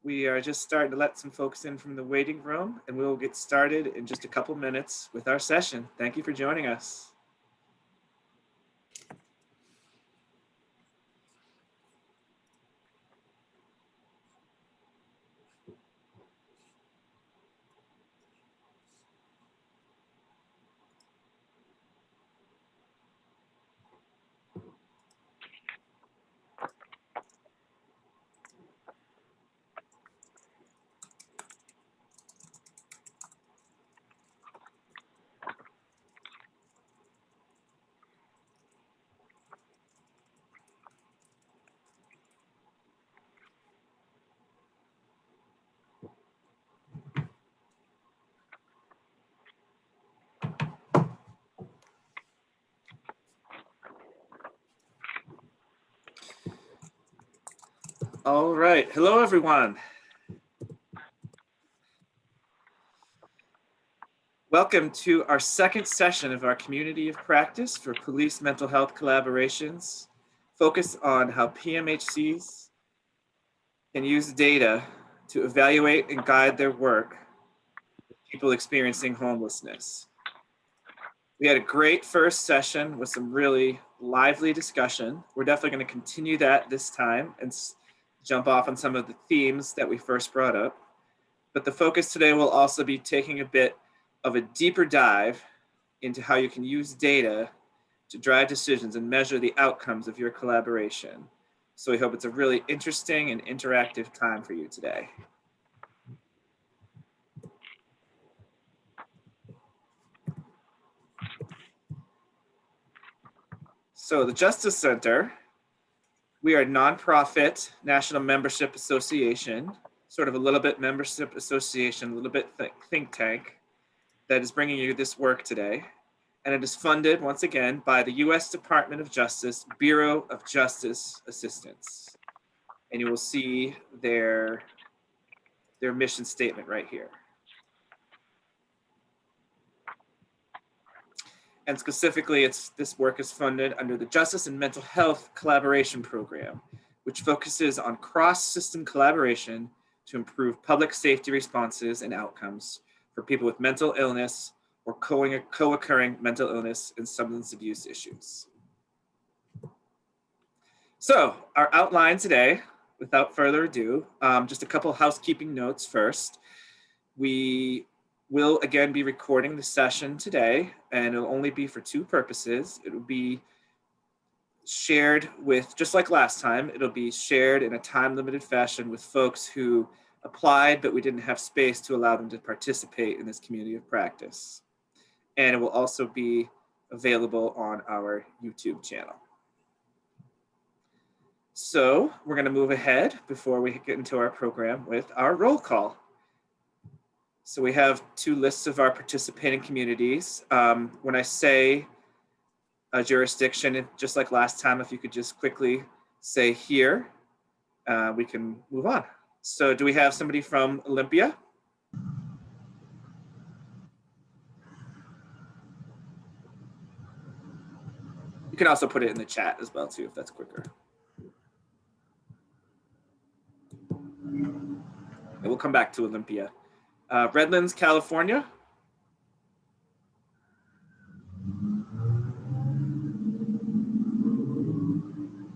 We are just starting to let some folks in from the waiting room, and we'll get started in just a couple minutes with our session. Thank you for joining us. All right. Hello, everyone. Welcome to our second session of our community of practice for police mental health collaborations, focused on how PMHCs can use data to evaluate and guide their work with people experiencing homelessness. We had a great first session with some really lively discussion. We're definitely going to continue that this time and jump off on some of the themes that we first brought up. But the focus today will also be taking a bit of a deeper dive into how you can use data to drive decisions and measure the outcomes of your collaboration. So we hope it's a really interesting and interactive time for you today. So the Justice Center, we are a nonprofit national membership association, sort of a little bit membership association, a little bit think tank that is bringing you this work today. And it is funded, once again, by the U.S. Department of Justice Bureau of Justice Assistance. And you will see their mission statement right here. And specifically, this work is funded under the Justice and Mental Health Collaboration Program, which focuses on cross-system collaboration to improve public safety responses and outcomes for people with mental illness or co-occurring mental illness and substance abuse issues. So our outline today, without further ado, just a couple housekeeping notes first. We will again be recording the session today, and it'll only be for two purposes. It will be shared with, just like last time, it'll be shared in a time-limited fashion with folks who applied, but we didn't have space to allow them to participate in this community of practice. And it will also be available on our YouTube channel. So we're going to move ahead before we get into our program with our roll call. So we have two lists of our participating communities. When I say a jurisdiction, just like last time, if you could just quickly say here, we can move on. So do we have somebody from Olympia? You can also put it in the chat as well too, if that's quicker. And we'll come back to Olympia. Redlands, California.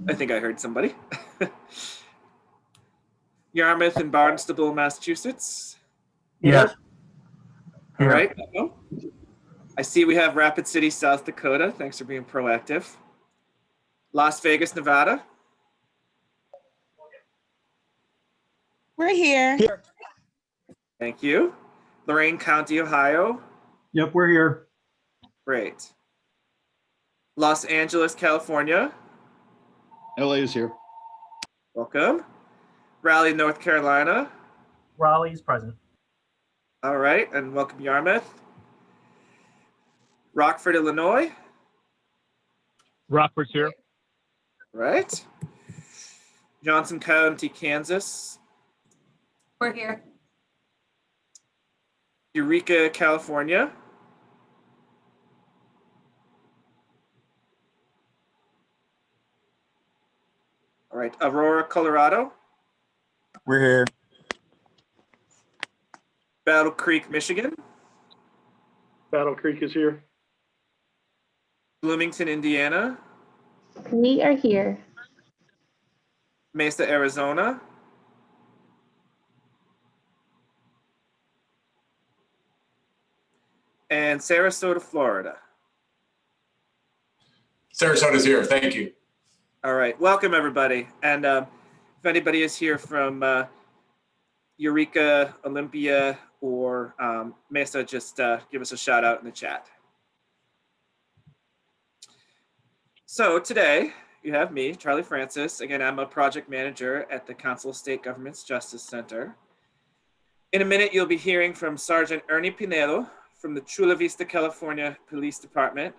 I think I heard somebody. Yarmouth and Barnstable, Massachusetts. Yes. All right. I see we have Rapid City, South Dakota. Thanks for being proactive. Las Vegas, Nevada. We're here. Thank you. Lorain County, Ohio. Yep, we're here. Great. Los Angeles, California. LA is here. Welcome. Raleigh, North Carolina. Raleigh's present. All right, and welcome Yarmouth. Rockford, Illinois. Rockford's here. Right. Johnson County, Kansas. We're here. Eureka, California. All right, Aurora, Colorado. We're here. Battle Creek, Michigan. Battle Creek is here. Bloomington, Indiana. We are here. Mesa, Arizona. And Sarasota, Florida. Sarasota's here. Thank you. All right, welcome everybody. And if anybody is here from Eureka, Olympia, or Mesa, just give us a shout out in the chat. So today you have me, Charlie Francis. Again, I'm a project manager at the Council of State Government's Justice Center. In a minute, you'll be hearing from Sergeant Ernie Pinedo from the Chula Vista, California Police Department,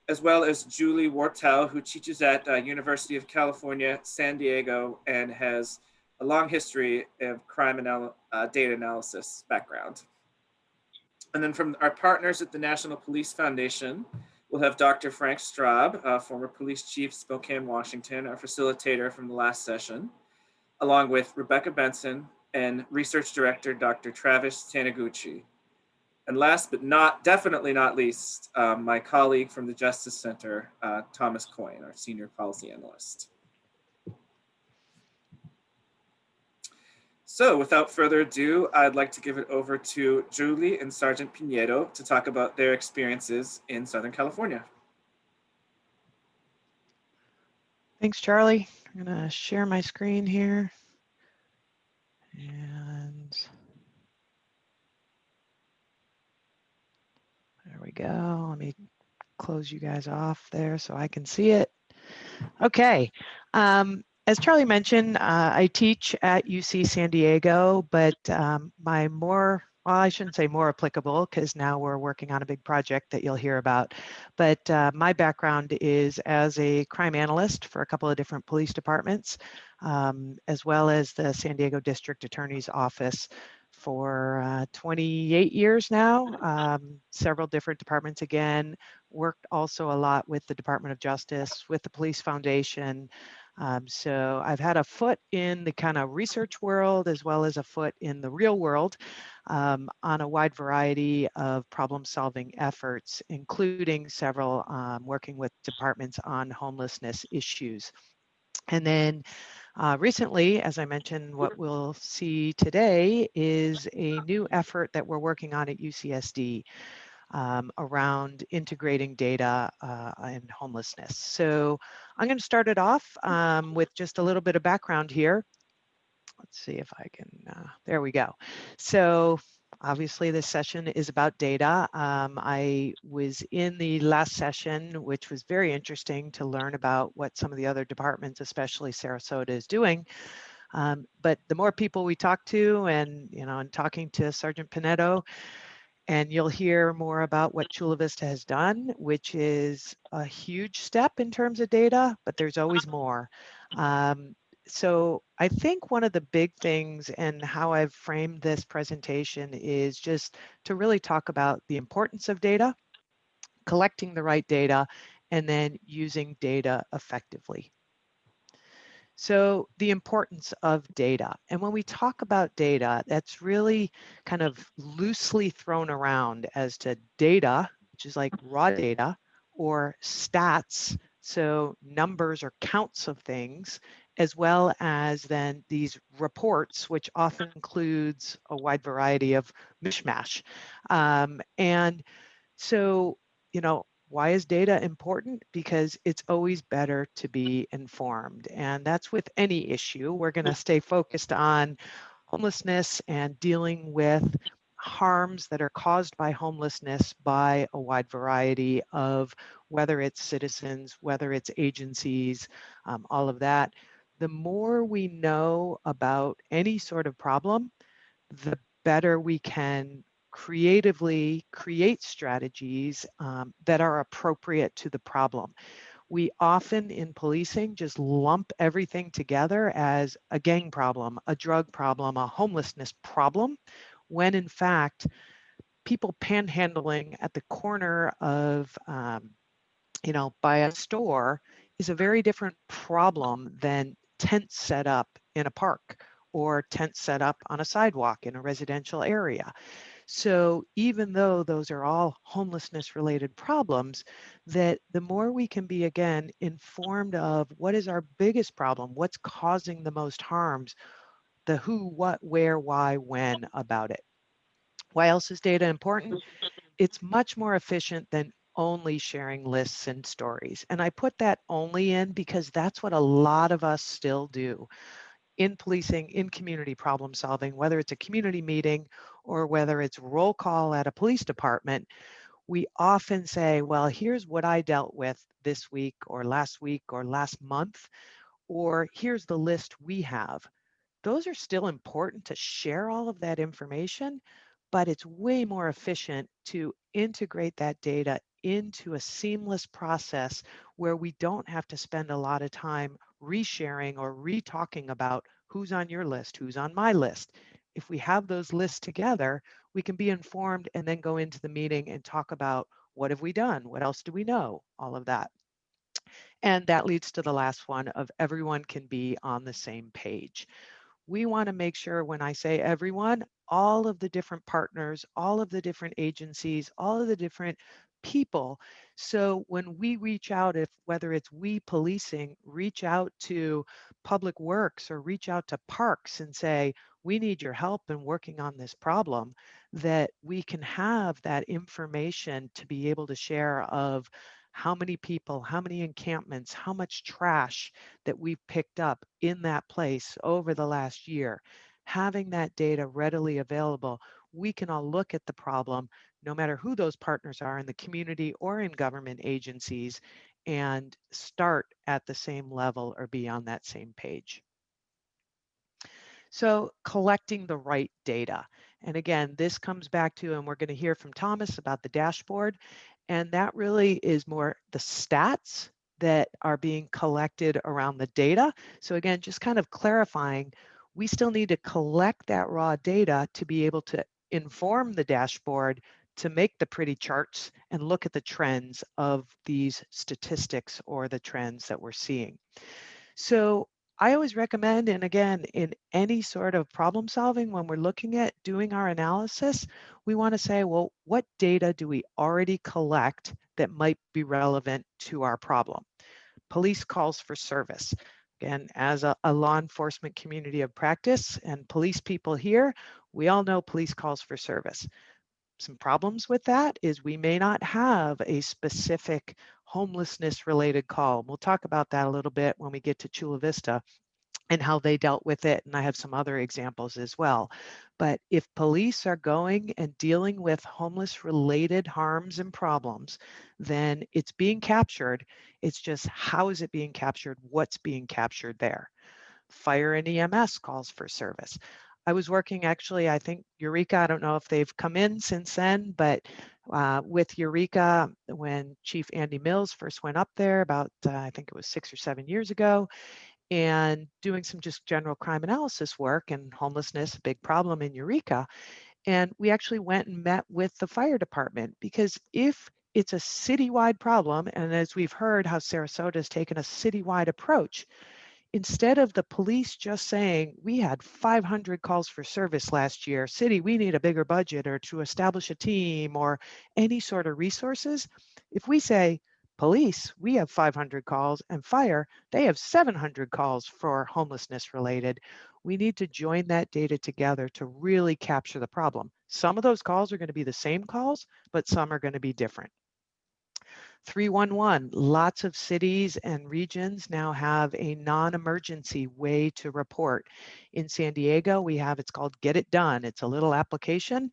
as well as Julie Wartell, who teaches at University of California, San Diego, and has a long history of crime data analysis background. And then from our partners at the National Police Foundation, we'll have Dr. Frank Straub, former police chief, Spokane, Washington, our facilitator from the last session, along with Rebecca Benson and research director, Dr. Travis Taniguchi. And last but definitely not least, my colleague from the Justice Center, Thomas Coyne, our senior policy analyst. So without further ado, I'd like to give it over to Julie and Sergeant Pinedo to talk about their experiences in Southern California. Thanks, Charlie. I'm gonna share my screen here. And there we go. Let me close you guys off there so I can see it. Okay. As Charlie mentioned, I teach at UC San Diego, but my well, I shouldn't say more applicable because now we're working on a big project that you'll hear about. But my background is as a crime analyst for a couple of different police departments, as well as the San Diego District Attorney's Office for 28 years now, several different departments again, worked also a lot with the Department of Justice, with the Police Foundation. So I've had a foot in the kind of research world as well as a foot in the real world on a wide variety of problem-solving efforts, including several working with departments on homelessness issues. And then recently, as I mentioned, what we'll see today is a new effort that we're working on at UCSD around integrating data and homelessness. So I'm going to start it off with just a little bit of background here. Let's see if I can, there we go. So obviously this session is about data. I was in the last session, which was very interesting to learn about what some of the other departments, especially Sarasota, is doing. But the more people we talk to, and and talking to Sergeant Pinedo, and you'll hear more about what Chula Vista has done, which is a huge step in terms of data, but there's always more. So I think one of the big things and how I've framed this presentation is just to really talk about the importance of data, collecting the right data, and then using data effectively. So the importance of data. And when we talk about data, that's really kind of loosely thrown around as to data, which is like raw data, or stats, so numbers or counts of things, as well as then these reports, which often includes a wide variety of mishmash. And so, why is data important? Because it's always better to be informed. And that's with any issue. We're going to stay focused on homelessness and dealing with harms that are caused by homelessness by a wide variety of, whether it's citizens, whether it's agencies, all of that. The more we know about any sort of problem, the better we can creatively create strategies that are appropriate to the problem. We often in policing just lump everything together as a gang problem, a drug problem, a homelessness problem, when in fact, people panhandling at the corner of, by a store is a very different problem than tents set up in a park or tents set up on a sidewalk in a residential area. So even though those are all homelessness related problems, that the more we can be, again, informed of what is our biggest problem, what's causing the most harms, the who, what, where, why, when about it. Why else is data important? It's much more efficient than only sharing lists and stories. And I put that only in because that's what a lot of us still do in policing, in community problem solving, whether it's a community meeting or whether it's roll call at a police department. We often say, well, here's what I dealt with this week or last month, or here's the list we have. Those are still important to share all of that information, but it's way more efficient to integrate that data into a seamless process where we don't have to spend a lot of time resharing or re-talking about who's on your list, who's on my list. If we have those lists together, we can be informed and then go into the meeting and talk about what have we done? What else do we know? All of that. And that leads to the last one of everyone can be on the same page. We want to make sure when I say everyone, all of the different partners, all of the different agencies, all of the different people. So when we reach out, if whether it's we policing, reach out to public works or reach out to parks and say, we need your help in working on this problem, that we can have that information to be able to share of how many people, how many encampments, how much trash that we've picked up in that place over the last year. Having that data readily available, we can all look at the problem, no matter who those partners are in the community or in government agencies, and start at the same level or be on that same page. So collecting the right data. And again, this comes back to, and we're going to hear from Thomas about the dashboard, and that really is more the stats that are being collected around the data. So again, just kind of clarifying, we still need to collect that raw data to be able to inform the dashboard to make the pretty charts and look at the trends of these statistics or the trends that we're seeing. So I always recommend, and again, in any sort of problem solving, when we're looking at doing our analysis, we want to say, well, what data do we already collect that might be relevant to our problem? Police calls for service. Again, as a law enforcement community of practice and police people here, we all know police calls for service. Some problems with that is we may not have a specific homelessness related call. We'll talk about that a little bit when we get to Chula Vista and how they dealt with it. And I have some other examples as well. But if police are going and dealing with homeless related harms and problems, then it's being captured. It's just how is it being captured? What's being captured there? Fire and EMS calls for service. I was working actually, I think Eureka, I don't know if they've come in since then, but with Eureka, when Chief Andy Mills first went up there about, I think it was 6 or 7 years ago, and doing some just general crime analysis work and homelessness, a big problem in Eureka. And we actually went and met with the fire department, because if it's a citywide problem, and as we've heard how Sarasota has taken a citywide approach, instead of the police just saying, we had 500 calls for service last year, city, we need a bigger budget or to establish a team or any sort of resources. If we say, police, we have 500 calls, and fire, they have 700 calls for homelessness related, we need to join that data together to really capture the problem. Some of those calls are going to be the same calls, but some are going to be different. 311, lots of cities and regions now have a non-emergency way to report. In San Diego, we have, it's called Get It Done. It's a little application.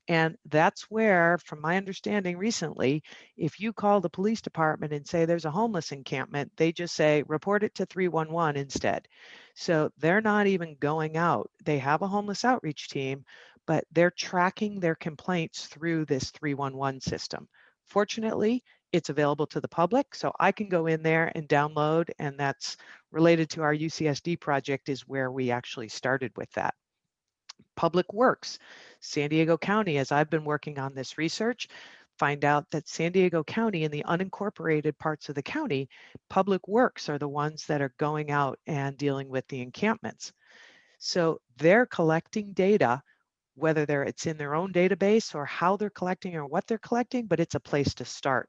And that's where, from my understanding recently, if you call the police department and say there's a homeless encampment, they just say, report it to 311 instead. So they're not even going out. They have a homeless outreach team, but they're tracking their complaints through this 311 system. Fortunately, it's available to the public, so I can go in there and download, and that's related to our UCSD project is where we actually started with that. Public Works, San Diego County, as I've been working on this research, find out that San Diego County and the unincorporated parts of the county, Public Works are the ones that are going out and dealing with the encampments. So they're collecting data, whether it's in their own database or how they're collecting or what they're collecting, but it's a place to start.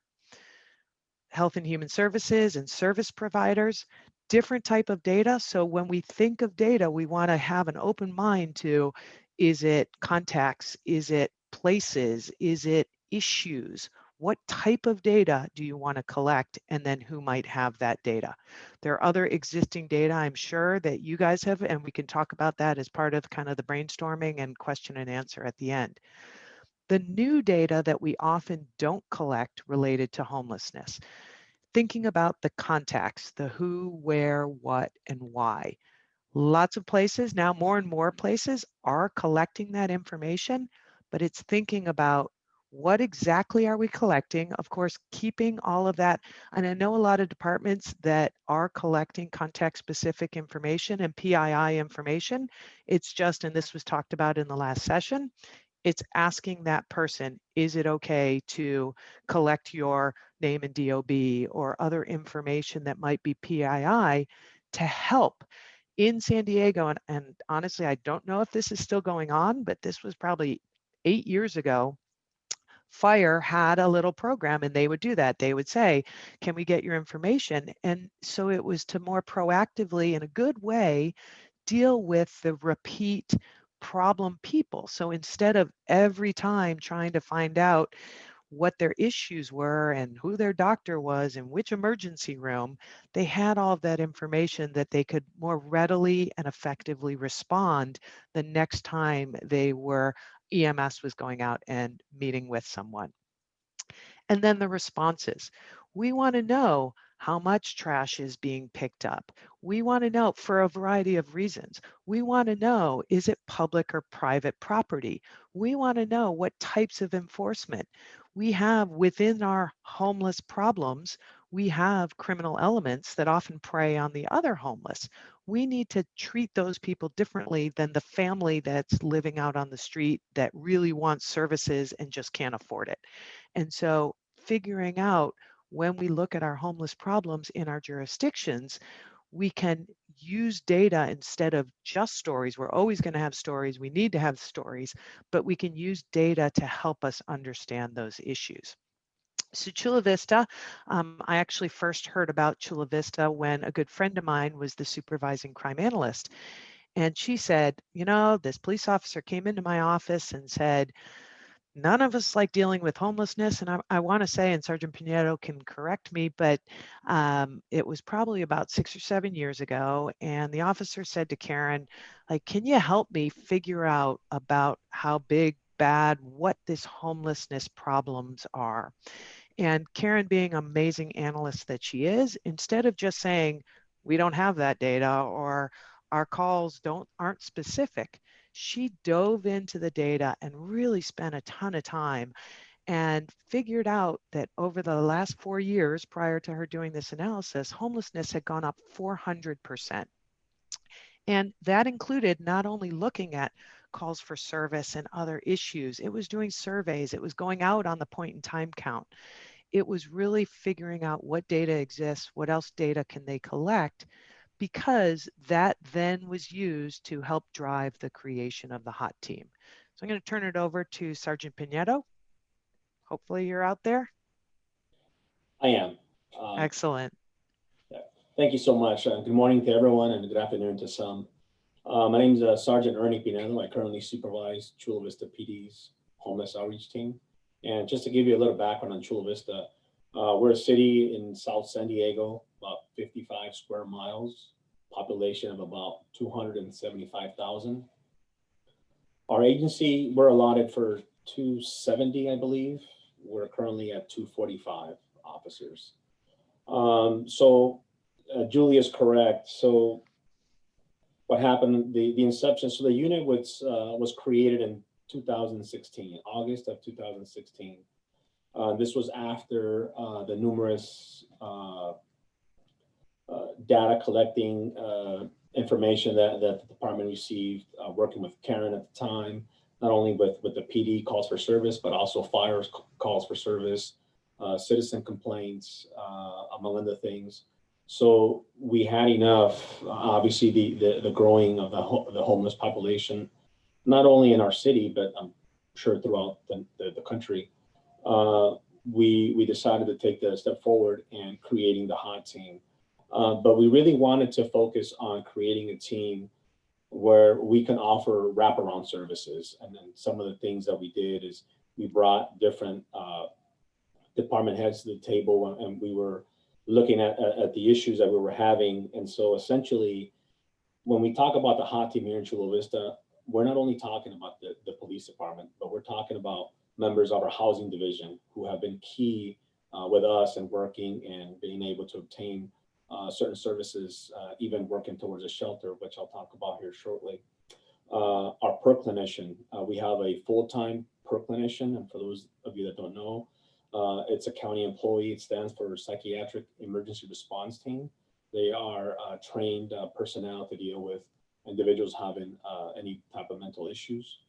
Health and Human Services and service providers, different type of data. So when we think of data, we want to have an open mind to, is it contacts? Is it places? Is it issues? What type of data do you want to collect, and then who might have that data? There are other existing data, I'm sure, that you guys have, and we can talk about that as part of kind of the brainstorming and question and answer at the end. The new data that we often don't collect related to homelessness, thinking about the contacts, the who, where, what, and why. Lots of places now, more and more places are collecting that information, but it's thinking about what exactly are we collecting? Of course, keeping all of that. And I know a lot of departments that are collecting context specific information and PII information. It's just, and this was talked about in the last session, it's asking that person, is it okay to collect your name and DOB or other information that might be PII to help? In San Diego, and honestly, I don't know if this is still going on, but this was probably 8 years ago, Fire had a little program and they would do that. They would say, can we get your information? And so it was to more proactively, in a good way, deal with the repeat problem people. So instead of every time trying to find out what their issues were and who their doctor was and which emergency room, they had all of that information that they could more readily and effectively respond the next time EMS was going out and meeting with someone. And then the responses. We want to know how much trash is being picked up. We want to know for a variety of reasons. We want to know, is it public or private property? We want to know what types of enforcement. We have within our homeless problems, we have criminal elements that often prey on the other homeless. We need to treat those people differently than the family that's living out on the street that really wants services and just can't afford it. And so figuring out, when we look at our homeless problems in our jurisdictions, we can use data instead of just stories. We're always going to have stories. We need to have stories, but we can use data to help us understand those issues. So Chula Vista, I actually first heard about Chula Vista when a good friend of mine was the supervising crime analyst. And she said, you know, this police officer came into my office and said, none of us like dealing with homelessness. And I want to say, and Sergeant Pinedo can correct me, but it was probably about 6 or 7 years ago. And the officer said to Karen, like, can you help me figure out about how big, bad, what this homelessness problems are? And Karen, being an amazing analyst that she is, instead of just saying, we don't have that data or our calls aren't specific, she dove into the data and really spent a ton of time and figured out that over the last 4 years prior to her doing this analysis, homelessness had gone up 400%. And that included not only looking at calls for service and other issues, it was doing surveys, it was going out on the point in time count. It was really figuring out what data exists, what else data can they collect, because that then was used to help drive the creation of the HOT team. So I'm going to turn it over to Sergeant Pinedo. Hopefully you're out there. I am. Excellent. Thank you so much. Good morning to everyone and good afternoon to some. My name is Sergeant Ernie Pinedo. I currently supervise Chula Vista PD's homeless outreach team. And just to give you a little background on Chula Vista, we're a city in South San Diego, about 55 square miles, population of about 275,000. Our agency, we're allotted for 270, I believe. We're currently at 245 officers. Julie is correct. So what happened, the inception, so the unit was created in 2016, August of 2016. This was after the numerous data collecting information that the department received, working with Karen at the time, not only with the PD calls for service, but also fire calls for service, citizen complaints, among other things. So we had enough, obviously the growing of the homeless population, not only in our city, but I'm sure throughout the country. We decided to take the step forward and creating the hot team. But we really wanted to focus on creating a team where we can offer wraparound services. And then some of the things that we did is we brought different department heads to the table, and we were looking at the issues that we were having. And so essentially, when we talk about the hot team here in Chula Vista, we're not only talking about the police department, but we're talking about members of our housing division who have been key with us and working and being able to obtain certain services, even working towards a shelter, which I'll talk about here shortly. Our PER clinician, we have a full-time PER clinician, and for those of you that don't know, it's a county employee. It stands for Psychiatric Emergency Response Team. They are trained personnel to deal with individuals having any type of mental issues.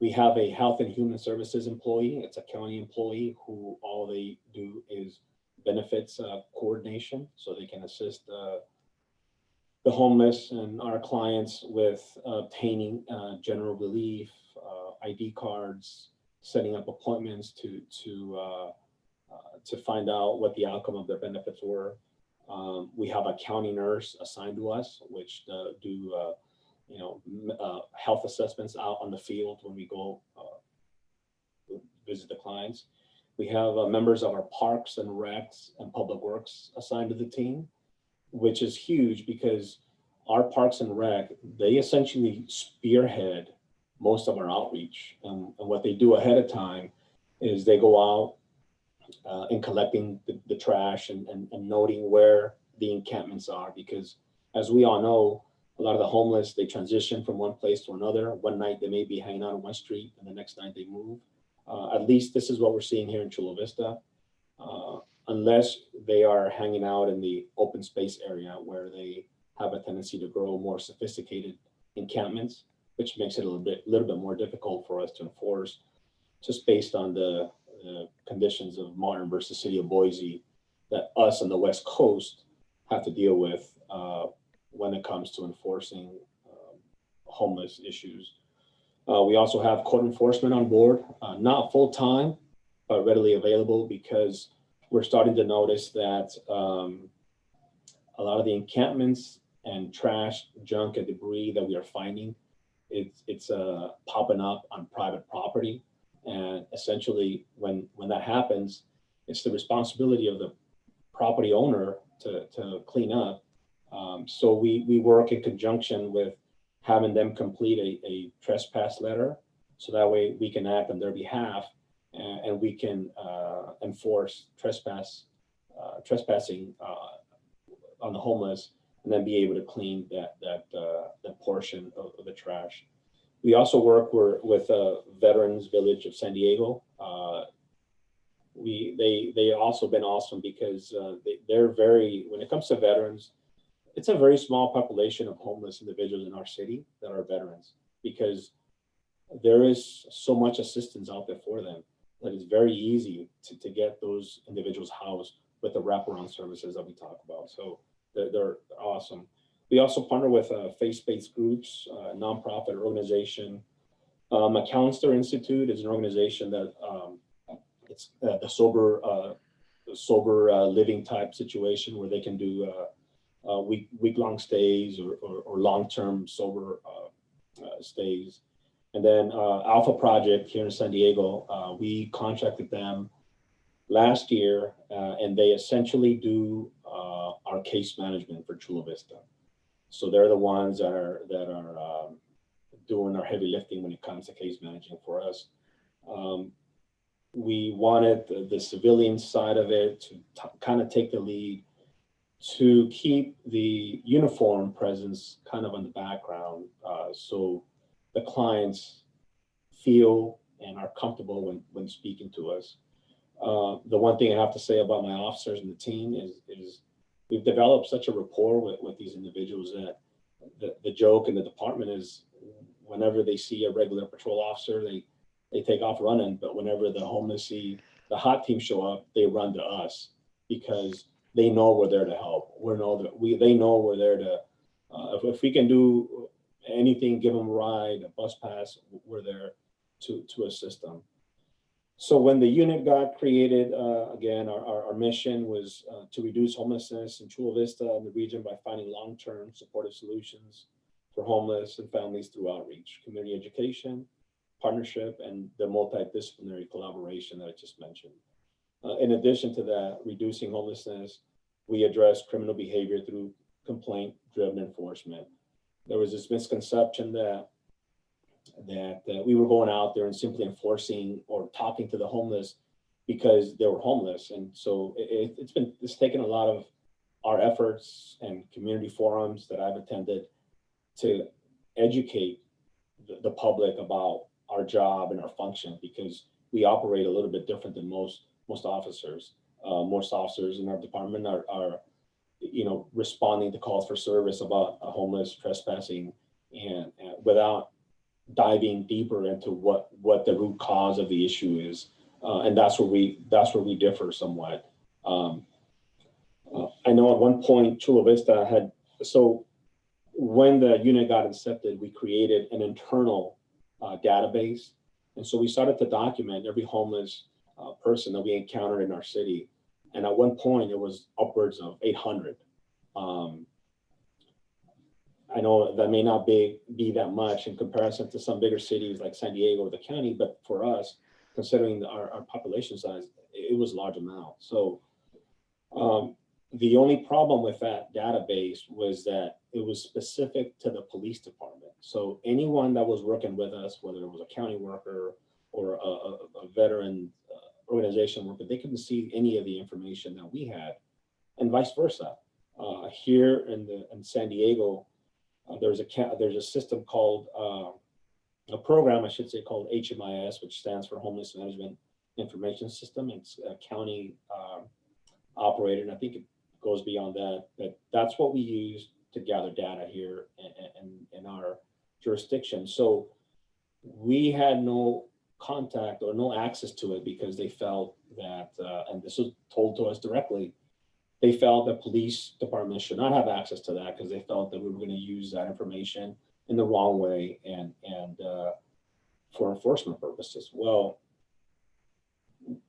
We have a Health and Human Services employee. It's a county employee who all they do is benefits coordination, so they can assist the homeless and our clients with obtaining general relief, ID cards, setting up appointments to find out what the outcome of their benefits were. We have a county nurse assigned to us, which do health assessments out on the field when we go visit the clients. We have members of our parks and recs and public works assigned to the team, which is huge because our parks and rec, they essentially spearhead most of our outreach. And what they do ahead of time is they go out and collecting the trash and noting where the encampments are, because as we all know, a lot of the homeless, they transition from one place to another. One night they may be hanging out on one street and the next night they move. At least this is what we're seeing here in Chula Vista, unless they are hanging out in the open space area where they have a tendency to grow more sophisticated encampments, which makes it a little bit more difficult for us to enforce, just based on the conditions of Martin versus City of Boise that us on the West Coast have to deal with when it comes to enforcing homeless issues. We also have code enforcement on board, not full time, but readily available, because we're starting to notice that a lot of the encampments and trash, junk, and debris that we are finding, it's popping up on private property. And essentially, when that happens, it's the responsibility of the property owner to clean up. So we work in conjunction with having them complete a trespass letter, so that way we can act on their behalf and we can enforce trespassing on the homeless, and then be able to clean that portion of the trash. We also work with Veterans Village of San Diego. They also been awesome because they're very, when it comes to veterans, it's a very small population of homeless individuals in our city that are veterans, because there is so much assistance out there for them that it's very easy to get those individuals housed with the wraparound services that we talk about. So they're awesome. We also partner with faith-based groups, a nonprofit organization. McAllister Institute is an organization that it's the sober living type situation where they can do week-long stays or long-term sober stays. And then Alpha Project here in San Diego, we contracted them last year, and they essentially do our case management for Chula Vista. So they're the ones that are doing our heavy lifting when it comes to case managing for us. We wanted the civilian side of it to kind of take the lead, to keep the uniform presence kind of on the background, so the clients feel and are comfortable when speaking to us. The one thing I have to say about my officers and the team is we've developed such a rapport with these individuals that the joke in the department is whenever they see a regular patrol officer, they take off running. But whenever the homeless see the hot team show up, they run to us, because they know we're there to help. They know we're there to, if we can do anything, give them a ride, a bus pass, we're there to assist them. So when the unit got created, again, our mission was to reduce homelessness in Chula Vista and the region by finding long-term supportive solutions for homeless and families through outreach, community education, partnership, and the multidisciplinary collaboration that I just mentioned. In addition to that, reducing homelessness, we address criminal behavior through complaint-driven enforcement. There was this misconception that we were going out there and simply enforcing or talking to the homeless because they were homeless. And so it's taken a lot of our efforts and community forums that I've attended to educate the public about our job and our function, because we operate a little bit different than most officers. Most officers in our department are responding to calls for service about a homeless trespassing, and without diving deeper into what the root cause of the issue is, and that's where we differ somewhat. I know at one point Chula Vista had, so when the unit got incepted, we created an internal database, and so we started to document every homeless person that we encountered in our city, and at one point it was upwards of 800. I know that may not be that much in comparison to some bigger cities like San Diego or the county, but for us, considering our population size, it was a large amount. So the only problem with that database was that it was specific to the police department. So anyone that was working with us, whether it was a county worker or a veteran organization worker, they couldn't see any of the information that we had, and vice versa. Here in San Diego, there's a system called a program, I should say, called HMIS, which stands for Homeless Management Information System. It's a county operated, and I think it goes beyond that. But that's what we use to gather data here in our jurisdiction. So we had no contact or no access to it because they felt that, and this was told to us directly, they felt that police departments should not have access to that because they felt that we were going to use that information in the wrong way and for enforcement purposes. Well,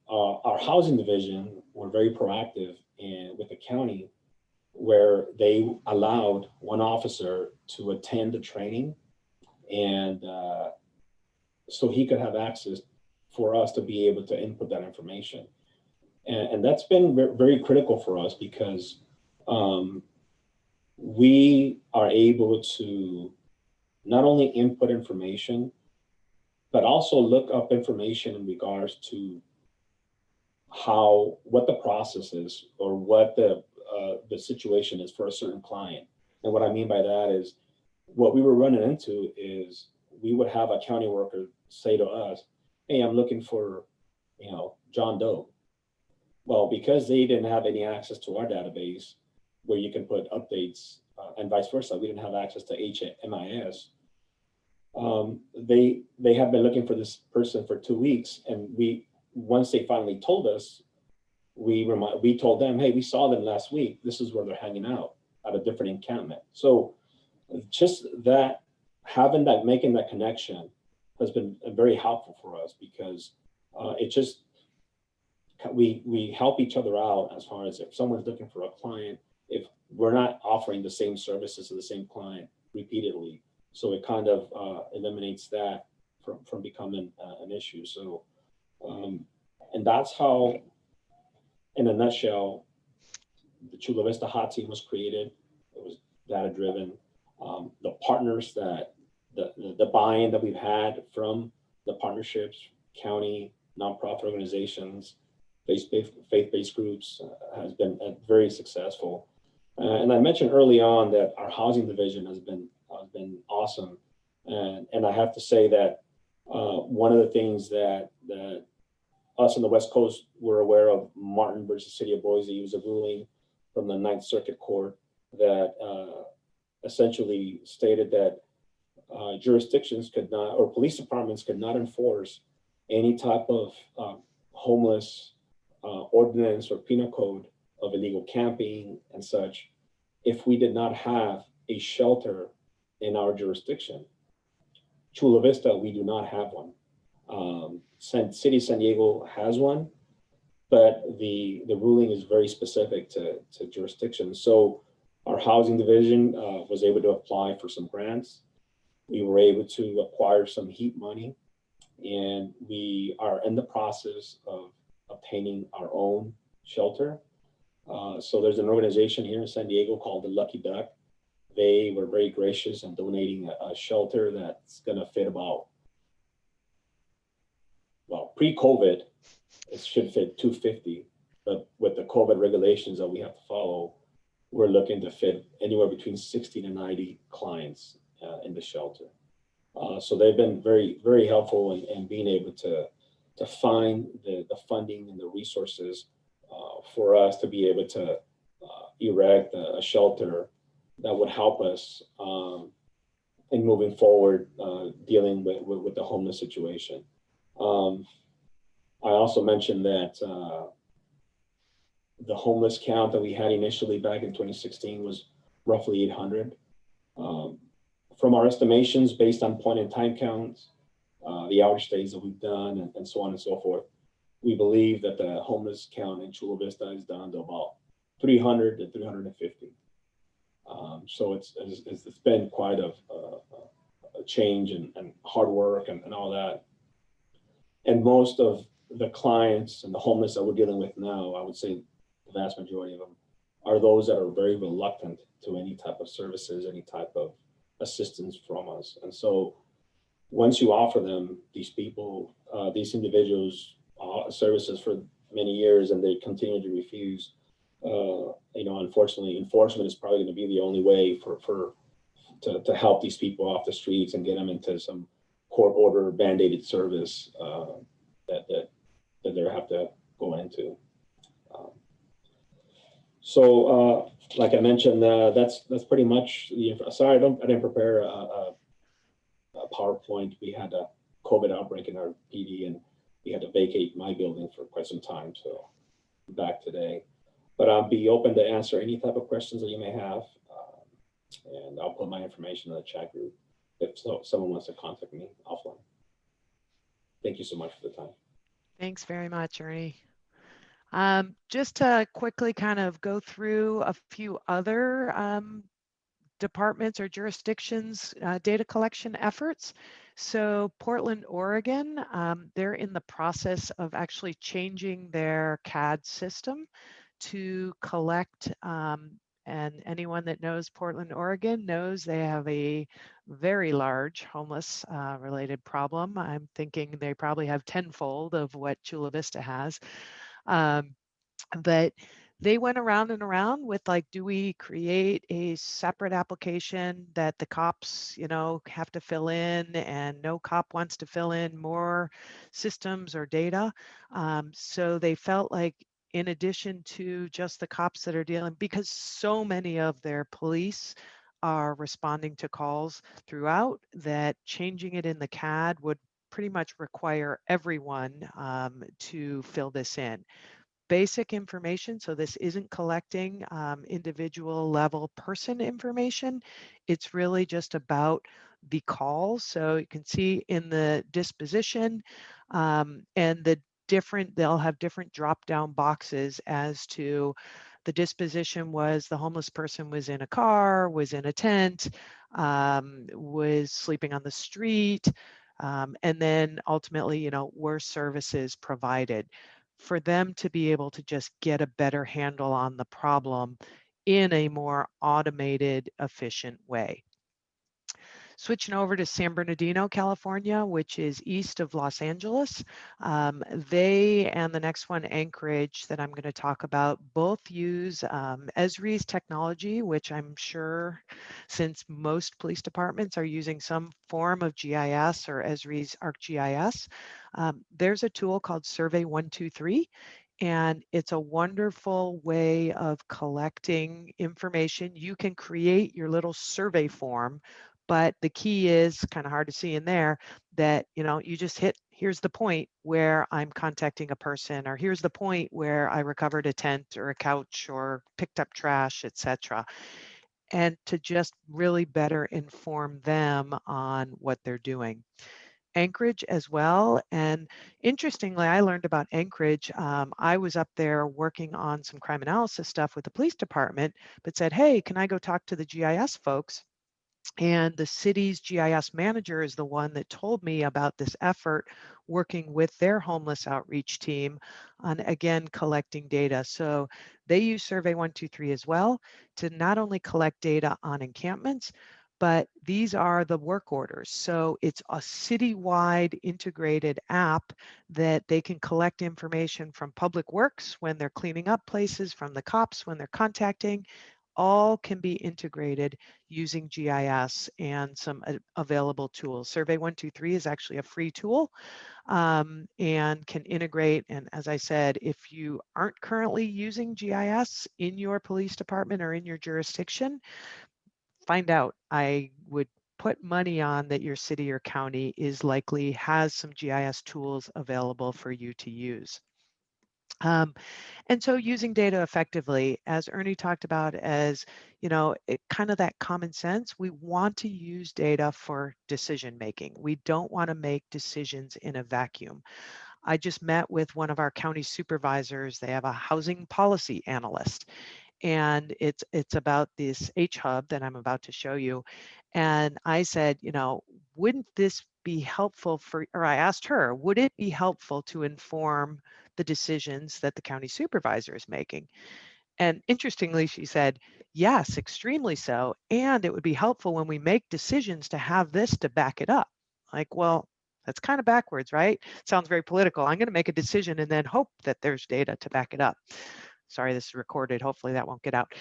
our housing division were very proactive with the county, where they allowed one officer to attend the training, and so he could have access for us to be able to input that information. And that's been very critical for us, because we are able to not only input information, but also look up information in regards to what the process is, or what the situation is for a certain client. And what I mean by that is, what we were running into is we would have a county worker say to us, "Hey, I'm looking for, John Doe." Well, because they didn't have any access to our database where you can put updates, and vice versa, we didn't have access to HMIS. They have been looking for this person for 2 weeks, and once they finally told us, we told them, "Hey, we saw them last week. This is where they're hanging out at a different encampment." So just that, making that connection has been very helpful for us, because we help each other out as far as if someone's looking for a client, if we're not offering the same services to the same client repeatedly. So it kind of eliminates that from becoming an issue. So, and that's how, in a nutshell, the Chula Vista Hot Team was created. It was data driven. The partners the buy-in that we've had from the partnerships, county, nonprofit organizations, faith-based groups has been very successful. And I mentioned early on that our housing division has been awesome. And I have to say that one of the things that us on the West Coast were aware of, Martin versus City of Boise, was a ruling from the Ninth Circuit Court that essentially stated that jurisdictions could not, or police departments could not enforce any type of homeless ordinance or penal code of illegal camping and such, if we did not have a shelter in our jurisdiction. Chula Vista, we do not have one. City of San Diego has one, but the ruling is very specific to jurisdiction. So our housing division was able to apply for some grants. We were able to acquire some heat money, and we are in the process of obtaining our own shelter. So there's an organization here in San Diego called the Lucky Duck. They were very gracious in donating a shelter that's gonna fit about, well, pre-COVID, it should fit 250, but with the COVID regulations that we have to follow, we're looking to fit anywhere between 60 to 90 clients in the shelter. So they've been very, very helpful in being able to find the funding and the resources for us to be able to erect a shelter that would help us in moving forward, dealing with the homeless situation. I also mentioned that the homeless count that we had initially back in 2016 was roughly 800. From our estimations, based on point in time counts, the average stays that we've done, and so on and so forth, we believe that the homeless count in Chula Vista is down to about 300 to 350. So it's been quite a change and hard work and all that. And most of the clients and the homeless that we're dealing with now, I would say the vast majority of them are those that are very reluctant to any type of services, any type of assistance from us. And so once you offer them, these people, these individuals, services for many years, and they continue to refuse, unfortunately, enforcement is probably going to be the only way to help these people off the streets and get them into some court order mandated service that they have to go into. So like I mentioned, that's pretty much the. Sorry, I didn't prepare a PowerPoint. We had a COVID outbreak in our PD, and we had to vacate my building for quite some time. So I'm back today, but I'll be open to answer any type of questions that you may have, and I'll put my information in the chat group if someone wants to contact me offline. Thank you so much for the time. Thanks very much, Ernie. Just to quickly kind of go through a few other departments or jurisdictions data collection efforts. So Portland, Oregon, they're in the process of actually changing their CAD system to collect, and anyone that knows Portland, Oregon knows they have a very large homeless related problem. I'm thinking they probably have tenfold of what Chula Vista has. But they went around and around with like, do we create a separate application that the cops, have to fill in, and no cop wants to fill in more systems or data. So they felt like, in addition to just the cops that are dealing, because so many of their police are responding to calls throughout, that changing it in the CAD would pretty much require everyone to fill this in. Basic information, so this isn't collecting individual level person information. It's really just about the calls. So you can see in the disposition and they'll have different drop down boxes as to the disposition was the homeless person was in a car, was in a tent, was sleeping on the street, and then ultimately, were services provided, for them to be able to just get a better handle on the problem in a more automated, efficient way. Switching over to San Bernardino, California, which is east of Los Angeles. They and the next one, Anchorage, that I'm going to talk about, both use Esri's technology, which I'm sure, since most police departments are using some form of GIS or Esri's ArcGIS, there's a tool called Survey 123. And it's a wonderful way of collecting information. You can create your little survey form But the key is kind of hard to see in there that, you just hit, here's the point where I'm contacting a person, or here's the point where I recovered a tent or a couch or picked up trash, etc. And to just really better inform them on what they're doing. Anchorage as well. And interestingly, I learned about Anchorage. I was up there working on some crime analysis stuff with the police department, but said, hey, can I go talk to the GIS folks? And the city's GIS manager is the one that told me about this effort working with their homeless outreach team on, again, collecting data. So they use Survey 123 as well to not only collect data on encampments, but these are the work orders. So it's a citywide integrated app that they can collect information from public works when they're cleaning up places, from the cops when they're contacting. All can be integrated using GIS and some available tools. Survey 123 is actually a free tool and can integrate. And as I said, if you aren't currently using GIS in your police department or in your jurisdiction, find out. I would put money on that your city or county is likely has some GIS tools available for you to use. And so using data effectively, as Ernie talked about, as kind of that common sense, we want to use data for decision making. We don't want to make decisions in a vacuum. I just met with one of our county supervisors. They have a housing policy analyst, and it's about this H hub that I'm about to show you. And I said, wouldn't this be helpful for, or I asked her, would it be helpful to inform the decisions that the county supervisor is making? And interestingly, she said, yes, extremely so. And it would be helpful when we make decisions to have this to back it up. Like, well, that's kind of backwards, right? Sounds very political. I'm going to make a decision and then hope that there's data to back it up. Sorry, this is recorded. Hopefully that won't get out.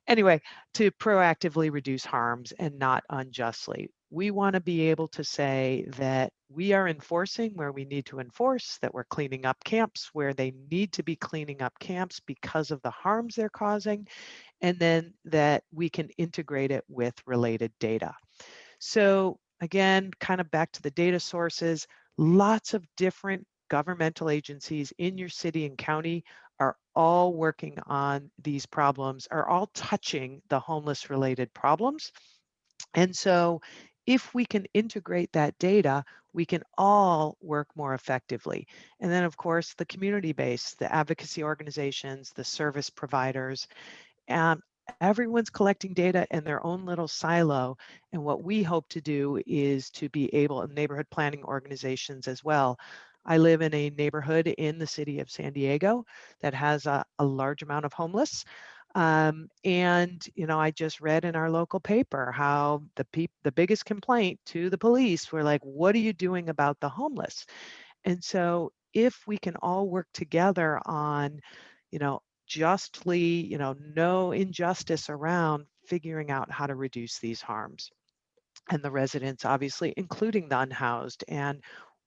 Anyway, to proactively reduce harms and not unjustly. We want to be able to say that we are enforcing where we need to enforce, that we're cleaning up camps where they need to be cleaning up camps because of the harms they're causing, and then that we can integrate it with related data. So again, kind of back to the data sources, lots of different governmental agencies in your city and county are all working on these problems, are all touching the homeless related problems. And so if we can integrate that data, we can all work more effectively. And then of course, the community base, the advocacy organizations, the service providers, everyone's collecting data in their own little silo. And what we hope to do is to be able, neighborhood planning organizations as well. I live in a neighborhood in the city of San Diego that has a large amount of homeless. And I just read in our local paper how the biggest complaint to the police were like, what are you doing about the homeless? And so if we can all work together on, justly, no injustice around figuring out how to reduce these harms. And the residents, obviously, including the unhoused, and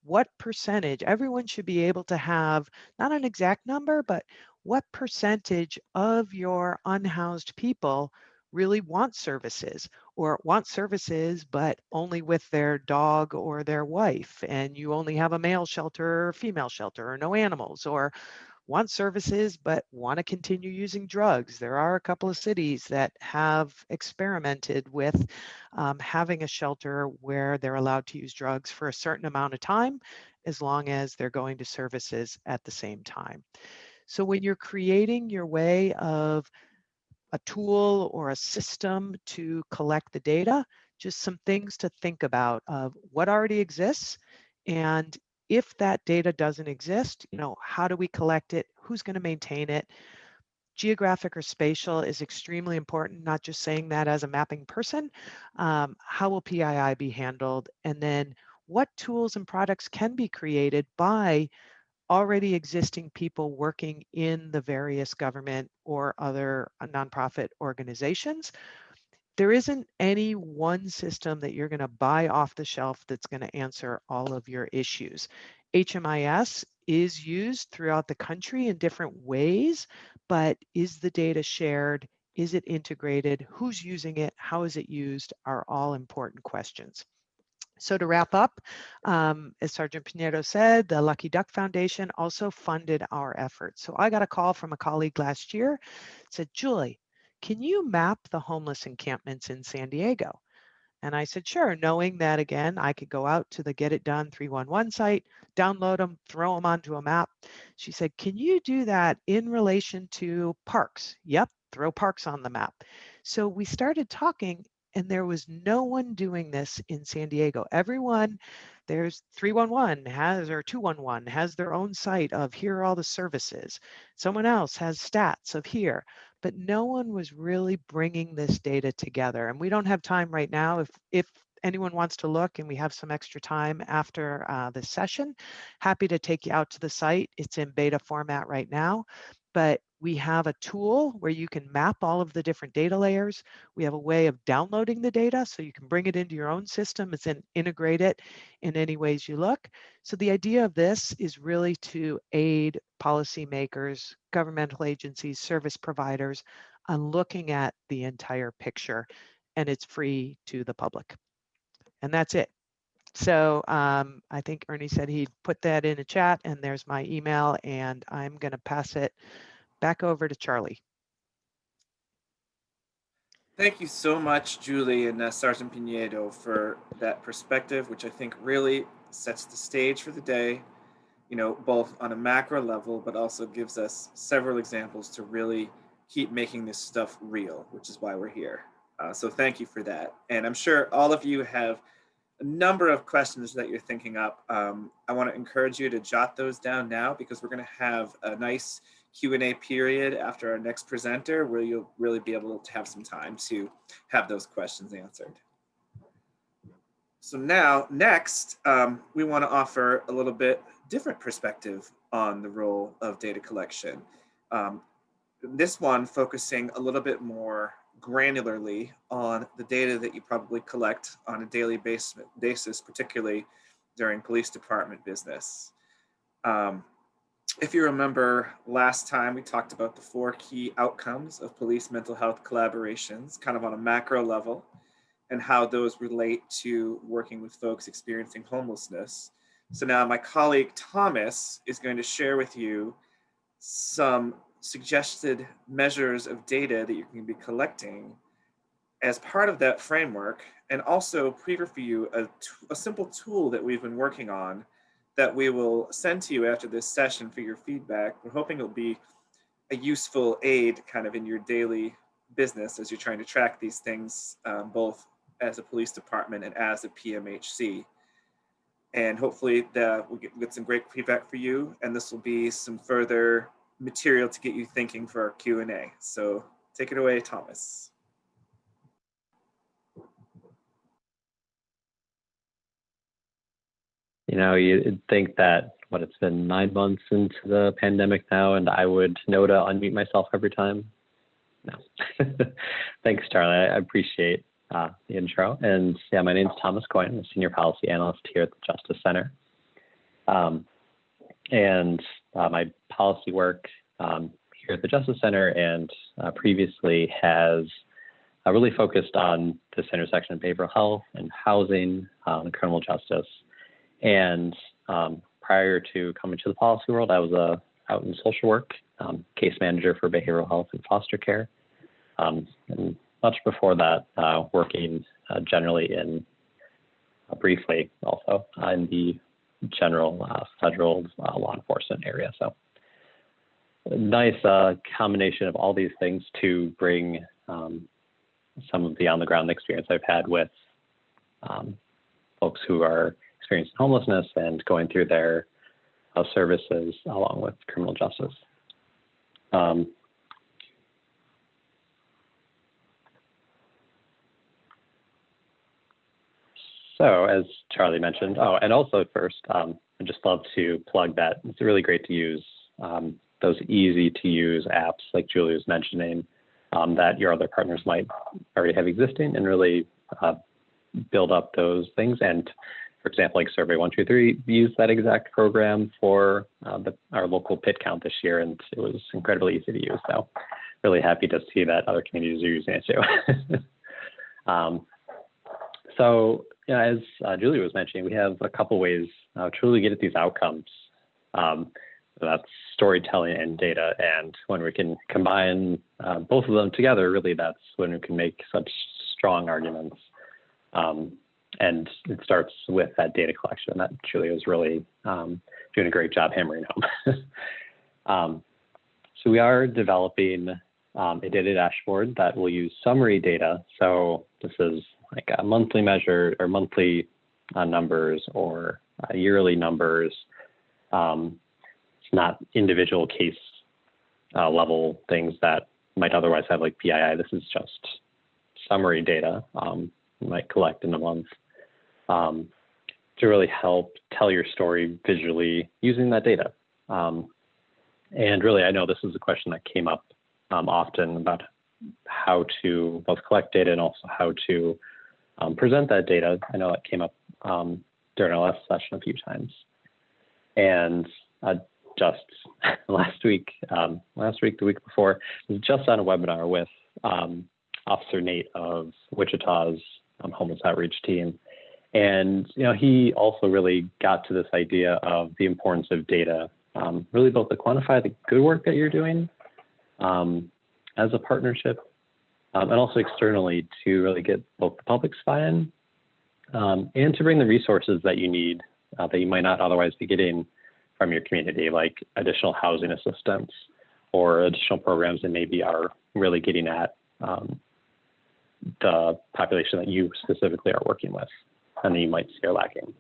what percentage, everyone should be able to have, not an exact number, but what percentage of your unhoused people really want services, or want services, but only with their dog or their wife, and you only have a male shelter or female shelter, or no animals, or want services but want to continue using drugs. There are a couple of cities that have experimented with having a shelter where they're allowed to use drugs for a certain amount of time, as long as they're going to services at the same time. So when you're creating your way of a tool or a system to collect the data, just some things to think about of what already exists, and if that data doesn't exist, how do we collect it? Who's going to maintain it? Geographic or spatial is extremely important, not just saying that as a mapping person. How will PII be handled? And then what tools and products can be created by already existing people working in the various government or other nonprofit organizations? There isn't any one system that you're going to buy off the shelf that's going to answer all of your issues. HMIS is used throughout the country in different ways, but is the data shared Is it integrated? Who's using it? How is it used? Are all important questions. So to wrap up, as Sergeant Pinedo said, the Lucky Duck Foundation also funded our efforts. So I got a call from a colleague last year, said, Julie, can you map the homeless encampments in San Diego? And I said, sure, knowing that, again, I could go out to the Get It Done 311 site, download them, throw them onto a map. She said, can you do that in relation to parks? Yep, throw parks on the map. So we started talking, and there was no one doing this in San Diego. Everyone, there's 311 has, or 211 has their own site of here are all the services. Someone else has stats of here. But no one was really bringing this data together. And we don't have time right now. If anyone wants to look and we have some extra time after this session, happy to take you out to the site. It's in beta format right now, but we have a tool where you can map all of the different data layers. We have a way of downloading the data so you can bring it into your own system and integrate it in any ways you look. So the idea of this is really to aid policymakers, governmental agencies, service providers on looking at the entire picture, and it's free to the public. And that's it. So I think Ernie said he'd put that in a chat, and there's my email, and I'm going to pass it back over to Charlie. Thank you so much, Julie and Sergeant Pinedo, for that perspective, which I think really sets the stage for the day, you know, both on a macro level, but also gives us several examples to really keep making this stuff real, which is why we're here. So thank you for that. And I'm sure all of you have a number of questions that you're thinking up. I want to encourage you to jot those down now, because we're going to have a nice Q&A period after our next presenter where you'll really be able to have some time to have those questions answered. So now, next, we want to offer a little bit different perspective on the role of data collection. This one focusing a little bit more granularly on the data that you probably collect on a daily basis, particularly during police department business. If you remember last time, we talked about the 4 key outcomes of police mental health collaborations, kind of on a macro level, and how those relate to working with folks experiencing homelessness. So now my colleague Thomas is going to share with you some suggested measures of data that you can be collecting as part of that framework, and also preview for you a simple tool that we've been working on that we will send to you after this session for your feedback. We're hoping it'll be a useful aid kind of in your daily business as you're trying to track these things, both as a police department and as a PMHC. And hopefully we'll get some great feedback for you, and this will be some further material to get you thinking for our Q&A. So take it away, Thomas. You know, you'd think that, it's been 9 months into the pandemic now, and I would know to unmute myself every time. No. Thanks, Charlie. I appreciate the intro. And yeah, my name's Thomas Coyne. I'm a senior policy analyst here at the Justice Center. My policy work here at the Justice Center and previously has really focused on this intersection of behavioral health and housing and criminal justice. And prior to coming to the policy world, I was out in social work, case manager for behavioral health and foster care. And much before that, working generally in, briefly also, in the general federal law enforcement area. So a nice combination of all these things to bring some of the on-the-ground experience I've had with folks who are experiencing homelessness and going through their services along with criminal justice. So as Charlie mentioned, and also first, I'd just love to plug that it's really great to use those easy to use apps like Julie was mentioning that your other partners might already have existing, and really build up those things. And for example, like Survey 123 used that exact program for our local PIT count this year, and it was incredibly easy to use. So really happy to see that other communities are using it too. So as Julie was mentioning, we have a couple ways truly get at these outcomes. That's storytelling and data. And when we can combine both of them together, really that's when we can make such strong arguments. And it starts with that data collection that Julie was really doing a great job hammering home. So we are developing a data dashboard that will use summary data. So this is like a monthly measure or monthly numbers or yearly numbers. It's not individual case level things that might otherwise have like PII. This is just summary data you might collect in a month to really help tell your story visually using that data. And really, I know this is a question that came up often about how to both collect data and also how to present that data. I know that came up during our last session a few times. And just last week, the week before, I was just on a webinar with Officer Nate of Wichita's homeless outreach team. And he also really got to this idea of the importance of data, really both to quantify the good work that you're doing as a partnership, and also externally to really get both the public's buy-in and to bring the resources that you need that you might not otherwise be getting from your community, like additional housing assistance or additional programs that maybe are really getting at the population that you specifically are working with and that you might see are lacking.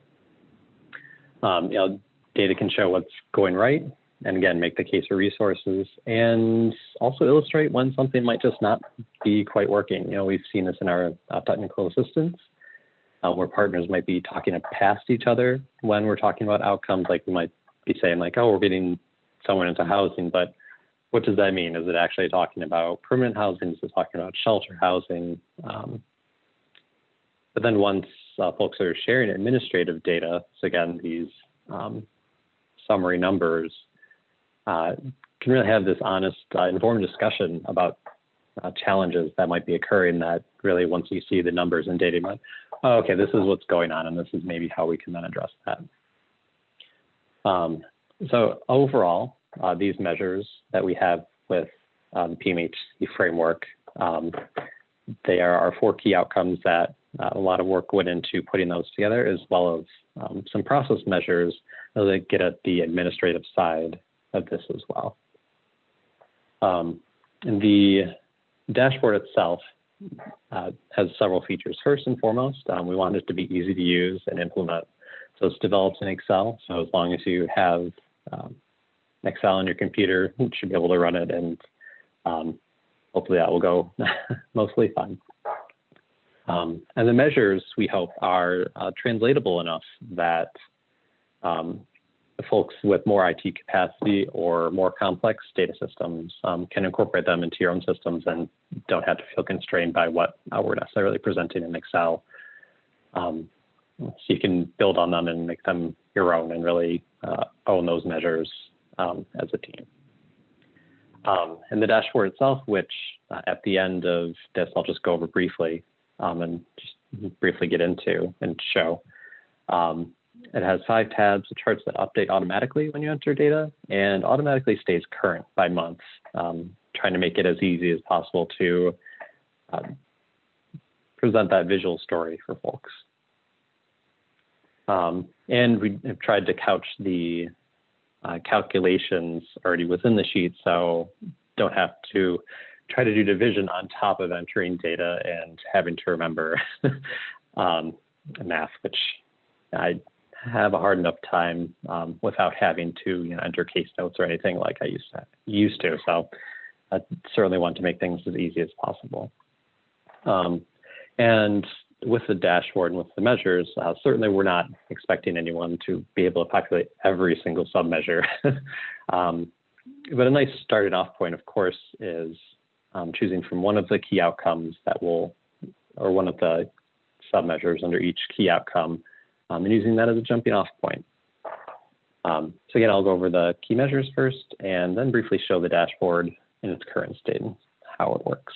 Data can show what's going right, and again, make the case for resources, and also illustrate when something might just not be quite working. We've seen this in our technical assistance, where partners might be talking past each other when we're talking about outcomes. Like we might be saying like, oh, we're getting someone into housing, but what does that mean? Is it actually talking about permanent housing? Is it talking about shelter housing? But then once folks are sharing administrative data, so again, these summary numbers, can really have this honest, informed discussion about challenges that might be occurring that really once you see the numbers and data, you might, oh, okay, this is what's going on, and this is maybe how we can then address that. So overall, these measures that we have with PMHC framework, they are our 4 key outcomes that a lot of work went into putting those together, as well as some process measures that get at the administrative side of this as well. And the dashboard itself has several features. First and foremost, we want it to be easy to use and implement. So it's developed in Excel. So as long as you have Excel on your computer, you should be able to run it, and hopefully that will go mostly fine. And the measures, we hope, are translatable enough that the folks with more IT capacity or more complex data systems can incorporate them into your own systems and don't have to feel constrained by what we're necessarily presenting in Excel. So you can build on them and make them your own and really own those measures as a team. And the dashboard itself, which at the end of this, I'll just go over briefly and just briefly get into and show. It has 5 tabs, charts that update automatically when you enter data and automatically stays current by month, trying to make it as easy as possible to present that visual story for folks. And we have tried to couch the calculations already within the sheet, so don't have to try to do division on top of entering data and having to remember math, which I have a hard enough time without having to enter case notes or anything like I used to. So I certainly want to make things as easy as possible. And with the dashboard and with the measures, certainly we're not expecting anyone to be able to populate every single submeasure. But a nice starting off point, of course, is choosing from one of the key outcomes that will, or one of the submeasures under each key outcome, and using that as a jumping off point. So again, I'll go over the key measures first and then briefly show the dashboard in its current state. how it works.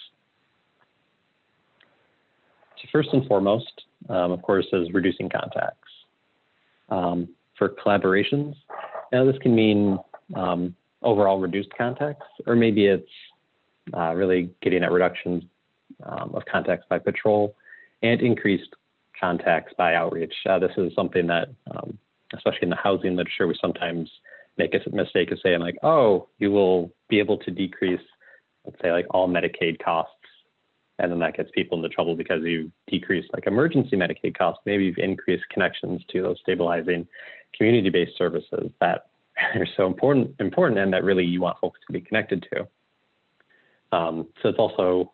So first and foremost, of course, is reducing contacts. For collaborations, now this can mean overall reduced contacts, or maybe it's really getting at reductions of contacts by patrol and increased contacts by outreach. This is something that, especially in the housing literature, we sometimes make a mistake of saying like, oh, you will be able to decrease, let's say like all Medicaid costs. And then that gets people into trouble because you decrease like emergency Medicaid costs. Maybe you've increased connections to those stabilizing community-based services that are so important and that really you want folks to be connected to. So it's also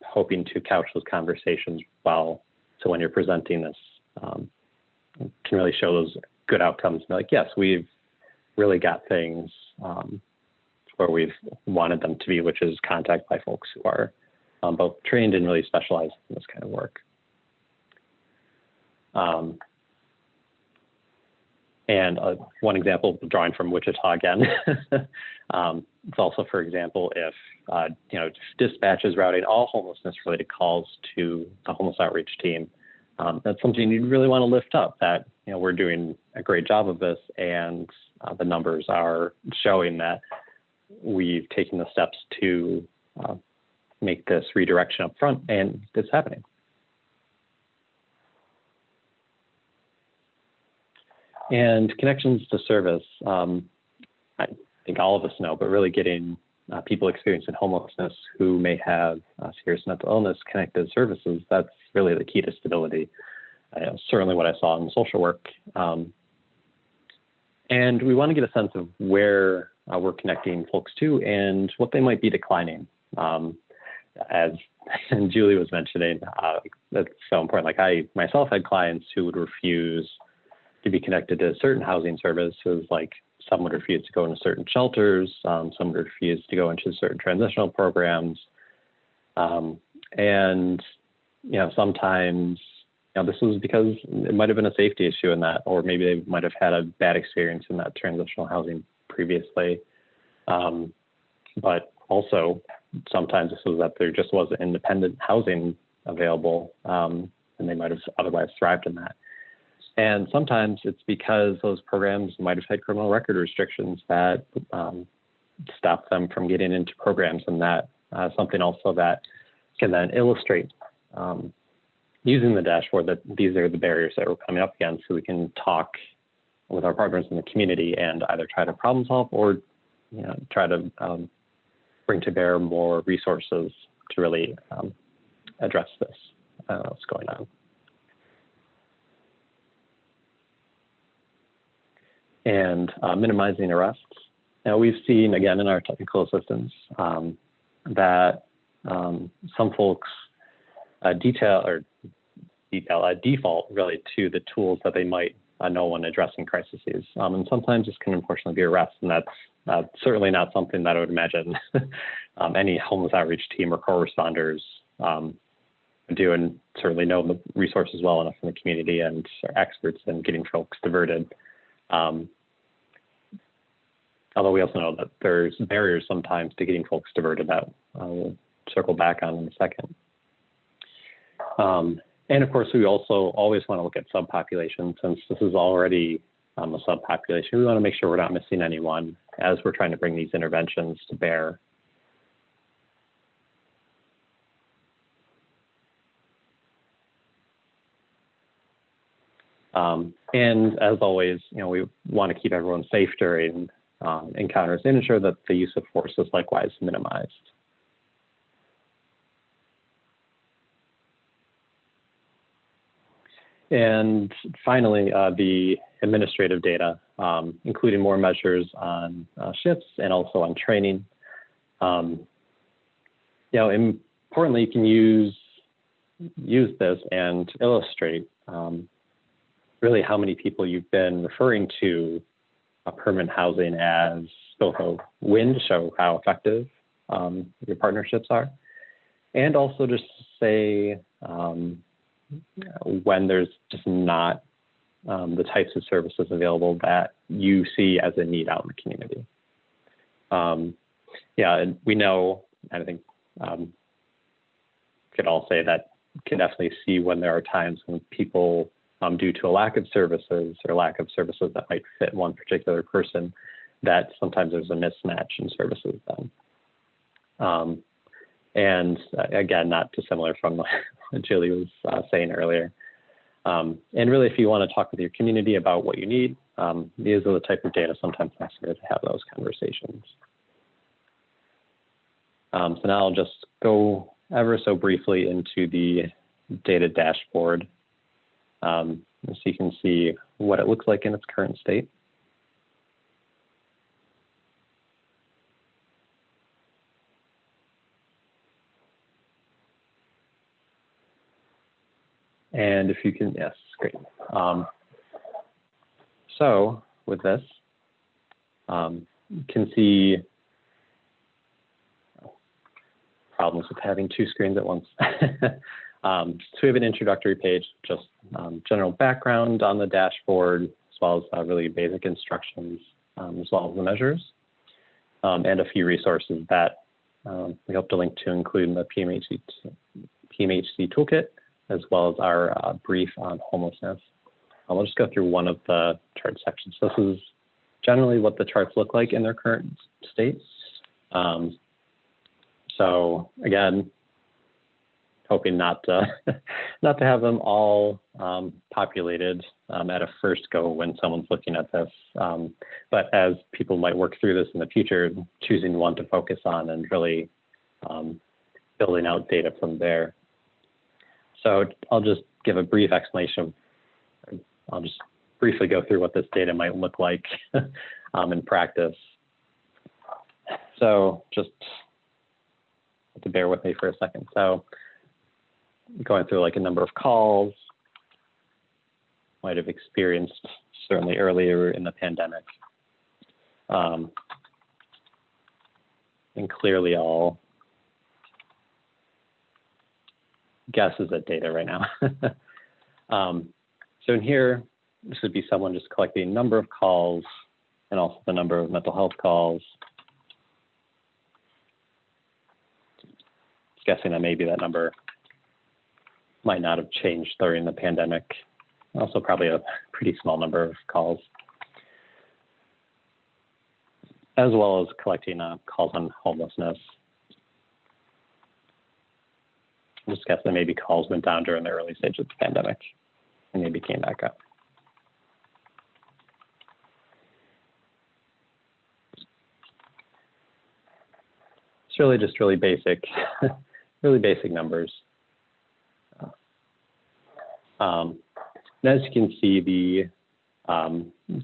hoping to couch those conversations well. So when you're presenting this, you can really show those good outcomes. Like, yes, we've really got things where we've wanted them to be, which is contact by folks who are both trained and really specialized in this kind of work. And one example, drawing from Wichita again, it's also, for example, if dispatch is routing all homelessness-related calls to the homeless outreach team, that's something you'd really want to lift up. That we're doing a great job of this, and the numbers are showing that we've taken the steps to make this redirection up front, and it's happening. And connections to service, I think all of us know, but really getting people experiencing homelessness who may have serious mental illness connected to services, that's really the key to stability. Certainly what I saw in social work. And we want to get a sense of where we're connecting folks to and what they might be declining. As Julie was mentioning, that's so important. Like I myself had clients who would refuse to be connected to certain housing services, like some would refuse to go into certain shelters, some would refuse to go into certain transitional programs. And, sometimes, this was because it might have been a safety issue in that, or maybe they might have had a bad experience in that transitional housing previously. But also, sometimes this was that there just wasn't independent housing available, and they might have otherwise thrived in that. And sometimes it's because those programs might have had criminal record restrictions that stop them from getting into programs, and that something also that can then illustrate using the dashboard that these are the barriers that we're coming up against, so we can talk with our partners in the community and either try to problem solve or try to bring to bear more resources to really address this, what's going on. And minimizing arrests. Now we've seen, again, in our technical assistance, that some folks default really to the tools that they might know when addressing crises. And sometimes this can unfortunately be arrests, and that's certainly not something that I would imagine any homeless outreach team or co-responders do, and certainly know the resources well enough in the community and are experts in getting folks diverted. Although we also know that there's barriers sometimes to getting folks diverted that we'll circle back on in a second. And of course, we also always want to look at subpopulations. Since this is already a subpopulation, we want to make sure we're not missing anyone as we're trying to bring these interventions to bear. And as always, we want to keep everyone safe during encounters and ensure that the use of force is likewise minimized. And finally, the administrative data, including more measures on shifts and also on training. Importantly, you can use this and illustrate really how many people you've been referring to permanent housing as both a win to show how effective your partnerships are, and also just say when there's just not the types of services available that you see as a need out in the community. And we know, and I think could all say that can definitely see when there are times when people, due to a lack of services or lack of services that might fit one particular person, that sometimes there's a mismatch in services then. And again, not dissimilar from what Julie was saying earlier. And really, if you want to talk with your community about what you need, these are the type of data sometimes necessary to have those conversations. So now I'll just go ever so briefly into the data dashboard, so you can see what it looks like in its current state. And if you can, yes, great. So with this, you can see problems with having two screens at once. So we have an introductory page, just general background on the dashboard, as well as really basic instructions, as well as the measures, and a few resources that we hope to link to, including the PMHC toolkit, as well as our brief on homelessness. I'll just go through one of the chart sections. This is generally what the charts look like in their current state. So again, hoping not to have them all populated at a first go when someone's looking at this. But as people might work through this in the future, choosing one to focus on and really building out data from there. So I'll just give a brief explanation. I'll just briefly go through what this data might look like in practice. So just to bear with me for a second. So going through like a number of calls, might have experienced certainly earlier in the pandemic. And clearly all guesses at data right now. So in here, this would be someone just collecting a number of calls and also the number of mental health calls. Just guessing that maybe that number might not have changed during the pandemic. Also probably a pretty small number of calls. As well as collecting calls on homelessness. Just guess that maybe calls went down during the early stage of the pandemic and maybe came back up. It's really just really basic, really basic numbers. And as you can see, the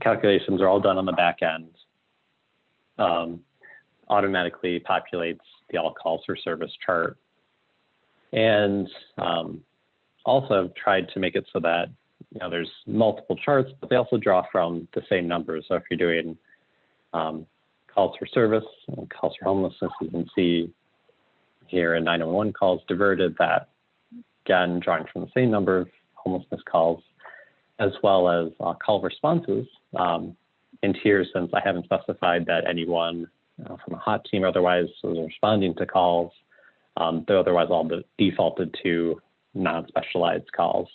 calculations are all done on the back end. Automatically populates the all calls for service chart. And also I've tried to make it so that there's multiple charts, but they also draw from the same numbers. So if you're doing calls for service and calls for homelessness, you can see here in 911 calls diverted, that again drawing from the same number of homelessness calls, as well as call responses. And here, since I haven't specified that anyone from a hot team or otherwise was responding to calls, they're otherwise all defaulted to non-specialized calls.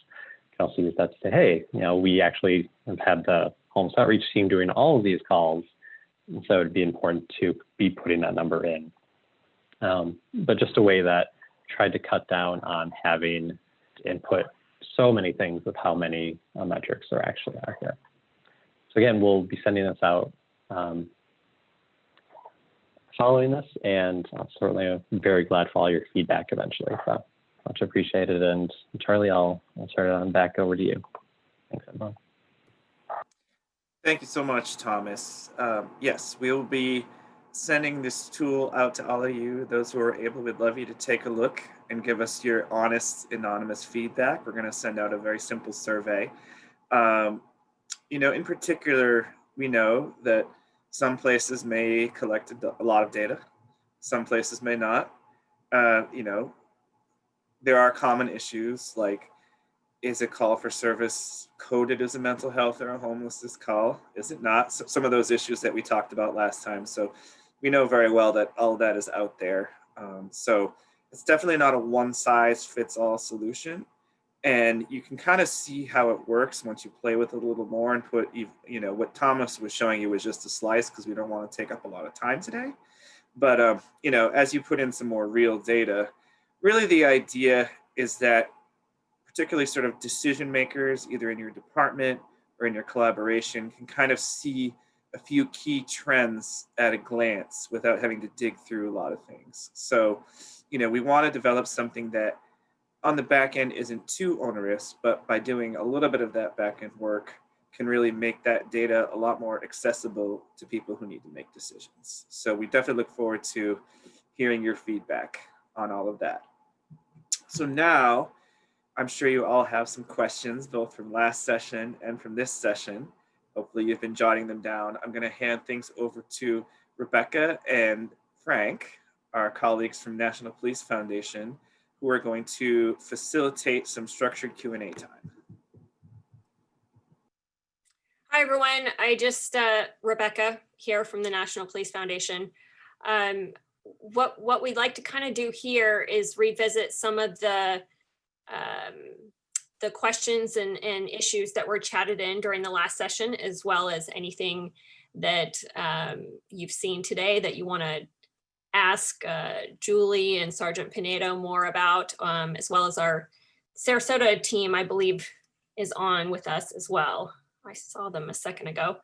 You can also use that to say, hey, we actually have had the homeless outreach team doing all of these calls, and so it'd be important to be putting that number in. But just a way that tried to cut down on having to input so many things with how many metrics there actually are here. So again, we'll be sending this out following this, and I'm certainly very glad for all your feedback eventually. So much appreciated. And Charlie, I'll turn it on back over to you. Thanks, everyone. Thank you so much, Thomas. Yes, we will be sending this tool out to all of you. Those who are able, we'd love you to take a look and give us your honest, anonymous feedback. We're going to send out a very simple survey. In particular, we know that some places may collect a lot of data. Some places may not. There are common issues like, is a call for service coded as a mental health or a homelessness call? Is it not? So some of those issues that we talked about last time. So we know very well that all of that is out there. So it's definitely not a one size fits all solution. And you can kind of see how it works once you play with it a little more and put, what Thomas was showing you was just a slice because we don't want to take up a lot of time today. But, as you put in some more real data, really the idea is that particularly sort of decision makers, either in your department or in your collaboration, can kind of see a few key trends at a glance without having to dig through a lot of things. So, we want to develop something that on the back end isn't too onerous, but by doing a little bit of that back end work can really make that data a lot more accessible to people who need to make decisions. So we definitely look forward to hearing your feedback on all of that. So now I'm sure you all have some questions, both from last session and from this session. Hopefully you've been jotting them down. I'm going to hand things over to Rebecca and Frank, our colleagues from National Police Foundation, who are going to facilitate some structured Q&A time. Hi, everyone. Rebecca here from the National Police Foundation. What we'd like to kind of do here is revisit some of the questions and issues that were chatted in during the last session, as well as anything that you've seen today that you want to ask Julie and Sergeant Pinedo more about, as well as our Sarasota team, I believe, is on with us as well. I saw them a second ago.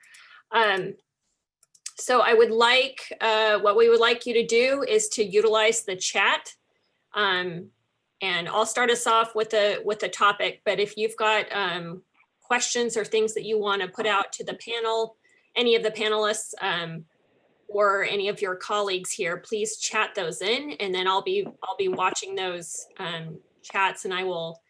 So I would like, what we would like you to do is to utilize the chat. And I'll start us off with a topic, but if you've got questions or things that you want to put out to the panel, any of the panelists, or any of your colleagues here, please chat those in, and then I'll be watching those chats, and I will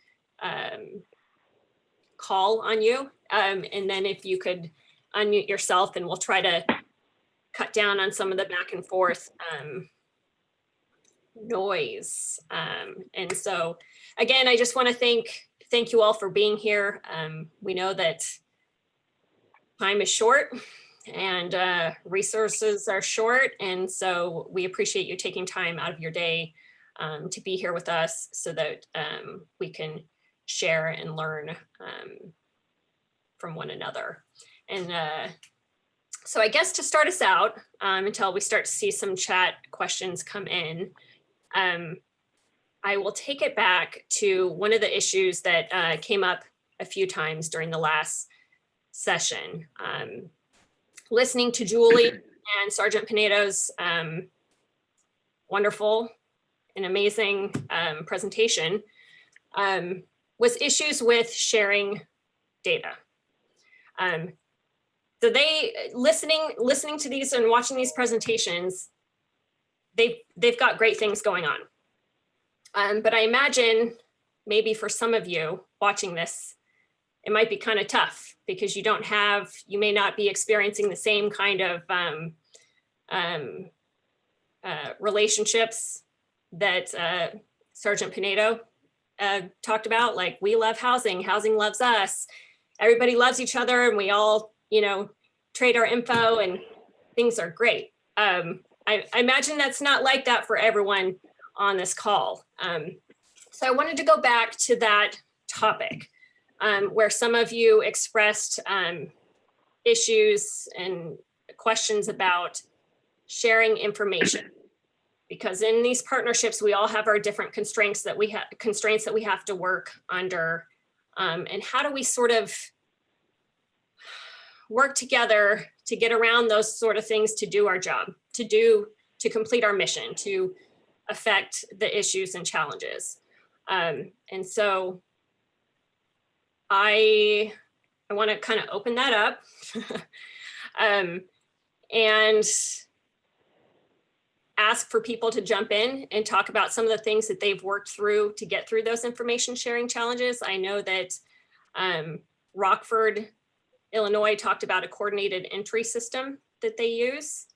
call on you. And then if you could unmute yourself, and we'll try to cut down on some of the back and forth noise. And so again, I just want to thank you all for being here. We know that time is short and resources are short. And so we appreciate you taking time out of your day to be here with us so that we can share and learn from one another. And so I guess to start us out, until we start to see some chat questions come in, I will take it back to one of the issues that came up a few times during the last session. Listening to Julie and Sergeant Pinedo's wonderful and amazing presentation was issues with sharing data. So they listening to these and watching these presentations, they've got great things going on. But I imagine maybe for some of you watching this, it might be kind of tough because you may not be experiencing the same kind of relationships that Sergeant Pinedo talked about. Like, we love housing, housing loves us, everybody loves each other, and we all, trade our info and things are great. I imagine that's not like that for everyone on this call. So I wanted to go back to that topic where some of you expressed issues and questions about sharing information. Because in these partnerships, we all have our different constraints that we have to work under. And how do we sort of work together to get around those sort of things, to do our job, to complete our mission, to affect the issues and challenges. And so I want to kind of open that up and ask for people to jump in and talk about some of the things that they've worked through to get through those information sharing challenges. I know that Rockford, Illinois talked about a coordinated entry system that they use,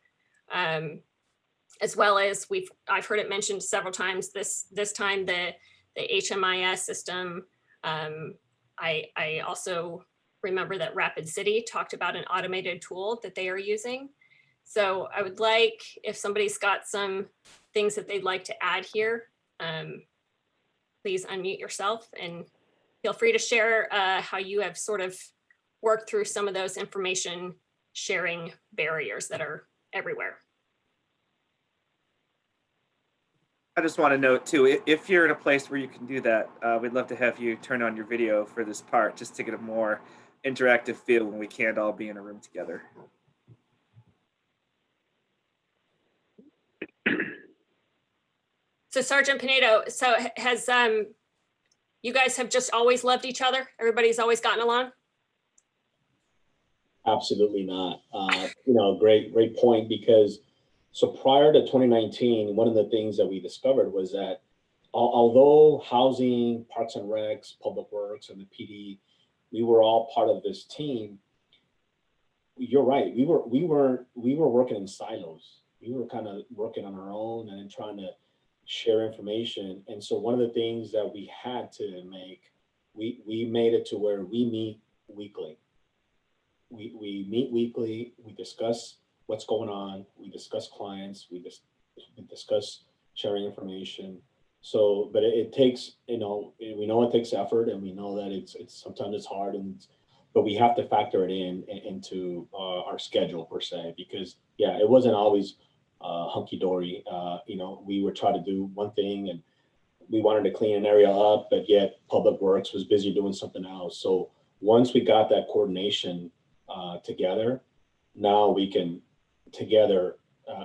as well as I've heard it mentioned several times this time, the HMIS system. I also remember that Rapid City talked about an automated tool that they are using. So I would like, if somebody's got some things that they'd like to add here, please unmute yourself and feel free to share how you have sort of worked through some of those information sharing barriers that are everywhere. I just want to note too, if you're in a place where you can do that, we'd love to have you turn on your video for this part, just to get a more interactive feel when we can't all be in a room together. So Sergeant Pinedo, so has you guys have just always loved each other? Everybody's always gotten along? Absolutely not. Great point, because so prior to 2019, one of the things that we discovered was that although housing, parks and recs, public works, and the PD, we were all part of this team. You're right. We were working in silos. We were kind of working on our own and trying to share information. And so one of the things that we had to make, we made it to where we meet weekly. We meet weekly. We discuss what's going on. We discuss clients. We discuss sharing information. So, but it takes, we know it takes effort, and we know that it's sometimes it's hard, but we have to factor it into our schedule per se, because yeah, it wasn't always hunky dory. We would try to do one thing, and we wanted to clean an area up, but yet Public Works was busy doing something else. So once we got that coordination together, now we can together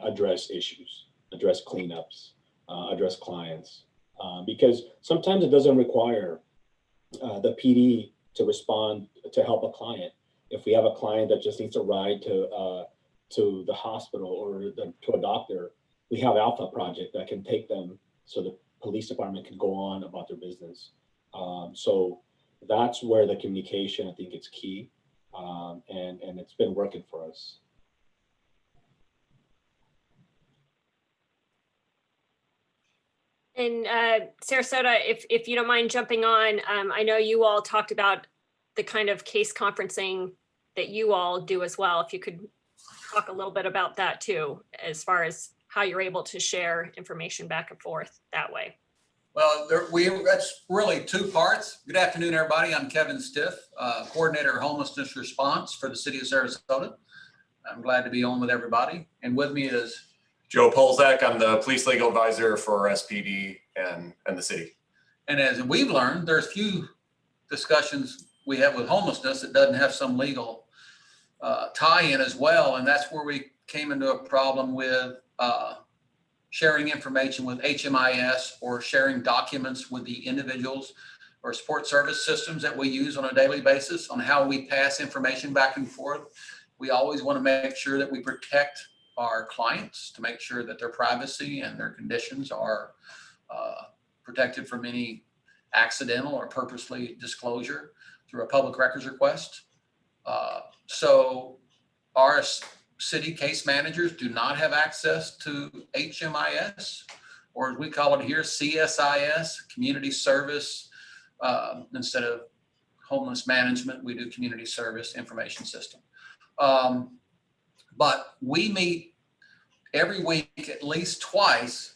address issues, address cleanups, address clients, because sometimes it doesn't require the PD to respond to help a client. If we have a client that just needs a ride to the hospital or to a doctor, we have Alpha Project that can take them so the police department can go on about their business. So that's where the communication, I think, it's key, and it's been working for us. And Sarasota, if you don't mind jumping on, I know you all talked about the kind of case conferencing that you all do as well. If you could talk a little bit about that too, as far as how you're able to share information back and forth that way. Well, that's really two parts. Good afternoon, everybody. I'm Kevin Stiff, Coordinator of Homelessness Response for the City of Sarasota. I'm glad to be on with everybody. And with me is Joe Polzak. I'm the Police Legal Advisor for SPD and the city. And as we've learned, there's few discussions we have with homelessness that doesn't have some legal tie-in as well. And that's where we came into a problem with sharing information with HMIS or sharing documents with the individuals or support service systems that we use on a daily basis on how we pass information back and forth. We always want to make sure that we protect our clients, to make sure that their privacy and their conditions are protected from any accidental or purposely disclosure through a public records request. So our city case managers do not have access to HMIS, or as we call it here, CSIS, community service. Instead of homeless management, we do community service information system. But we meet every week at least twice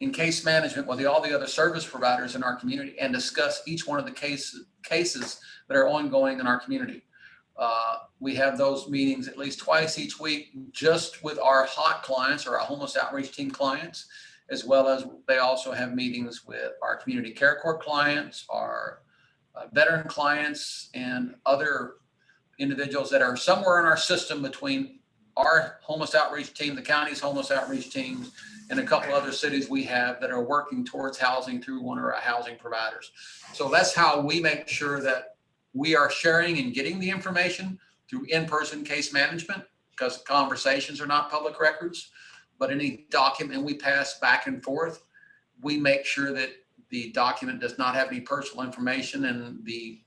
in case management with all the other service providers in our community and discuss each one of the cases that are ongoing in our community. We have those meetings at least twice each week, just with our hot clients or our homeless outreach team clients, as well as they also have meetings with our community care court clients, our veteran clients, and other individuals that are somewhere in our system between our homeless outreach team, the county's homeless outreach teams, and a couple other cities we have that are working towards housing through one of our housing providers. So that's how we make sure that we are sharing and getting the information through in-person case management, because conversations are not public records, but any document we pass back and forth, we make sure that the document does not have any personal information, and the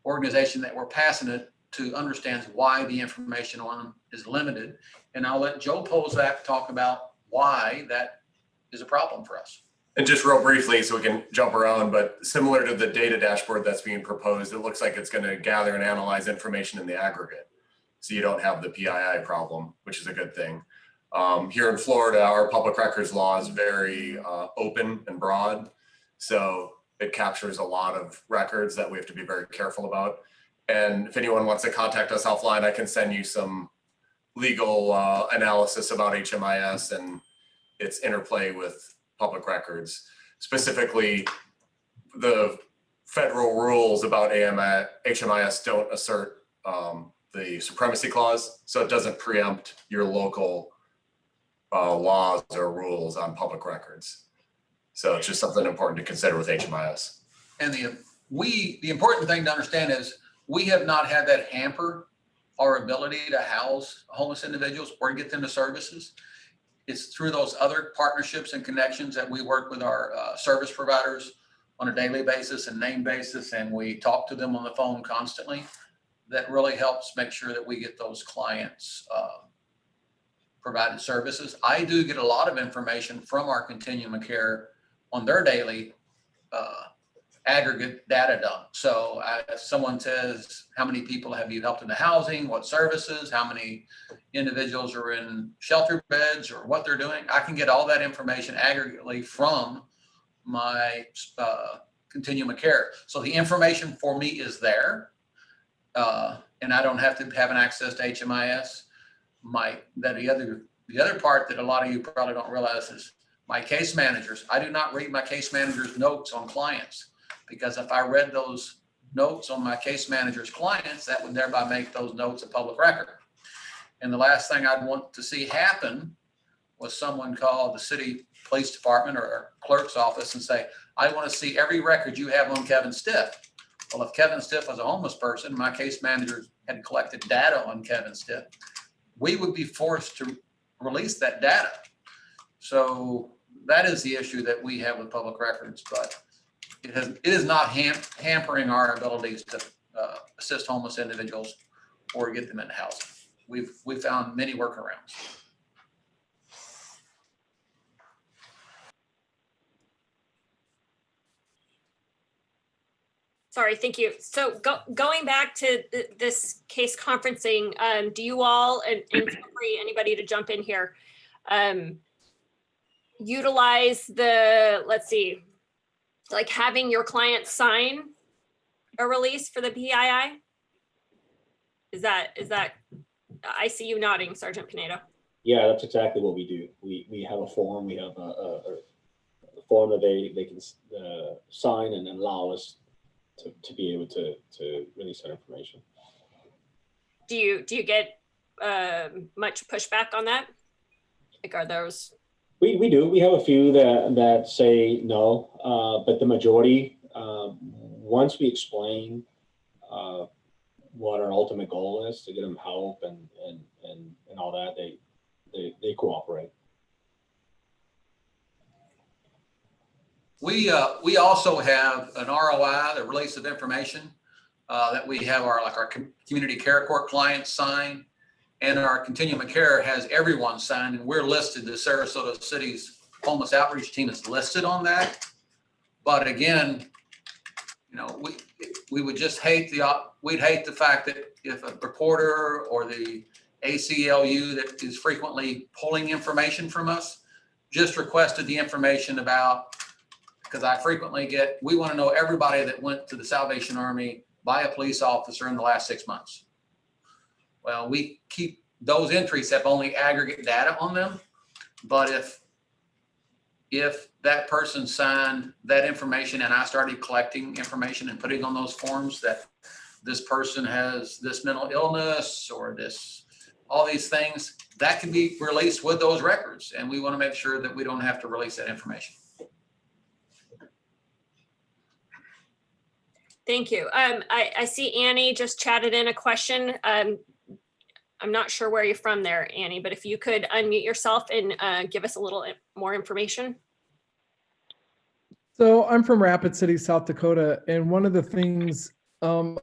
organization that we're passing it to understands why the information on them is limited. And I'll let Joe Polzak talk about why that is a problem for us. And just real briefly, so we can jump around, but similar to the data dashboard that's being proposed, it looks like it's going to gather and analyze information in the aggregate. So you don't have the PII problem, which is a good thing. Here in Florida, our public records law is very open and broad. So it captures a lot of records that we have to be very careful about. And if anyone wants to contact us offline, I can send you some legal analysis about HMIS and its interplay with public records. Specifically, the federal rules about HMIS don't assert the supremacy clause, so it doesn't preempt your local laws or rules on public records. So it's just something important to consider with HMIS. And the important thing to understand is we have not had that hamper our ability to house homeless individuals or get them to services. It's through those other partnerships and connections that we work with our service providers on a daily basis and name basis, and we talk to them on the phone constantly. That really helps make sure that we get those clients provided services. I do get a lot of information from our continuum of care on their daily aggregate data dump. So if someone says, how many people have you helped in the housing, what services, how many individuals are in shelter beds or what they're doing, I can get all that information aggregately from my continuum of care. So the information for me is there, and I don't have to have an access to HMIS. The other part that a lot of you probably don't realize is my case managers. I do not read my case managers' notes on clients, because if I read those notes on my case manager's clients, that would thereby make those notes a public record. And the last thing I'd want to see happen was someone call the city police department or our clerk's office and say, I want to see every record you have on Kevin Stiff. Well, if Kevin Stiff was a homeless person, my case manager had collected data on Kevin Stiff, we would be forced to release that data. So that is the issue that we have with public records, but it is not hampering our abilities to assist homeless individuals or get them into housing. We've found many workarounds. Sorry, thank you. So going back to this case conferencing, do you all, and feel free anybody to jump in here, utilize the, let's see, like having your client sign a release for the PII? Is that, I see you nodding, Sergeant Pinedo. Yeah, that's exactly what we do. We have a form, we have a form that they can sign and allow us to be able to release that information. Do you get much pushback on that? Like, are those? We do. We have a few that say no, but the majority, once we explain what our ultimate goal is to get them help and all that, they cooperate. We also have an ROI, the release of information, that we have our community care court clients sign, and our continuum of care has everyone signed, and we're listed. The Sarasota City's homeless outreach team is listed on that. But again, we would just hate we'd hate the fact that if a reporter or the ACLU that is frequently pulling information from us just requested the information about, because I frequently get, we want to know everybody that went to the Salvation Army by a police officer in the last 6 months. Well, we keep those entries have only aggregate data on them, but if that person signed that information and I started collecting information and putting on those forms that this person has this mental illness or all these things, that can be released with those records. And we want to make sure that we don't have to release that information. Thank you. I see Annie just chatted in a question. I'm not sure where you're from there, Annie, but if you could unmute yourself and give us a little more information. So I'm from Rapid City, South Dakota, and one of the things, I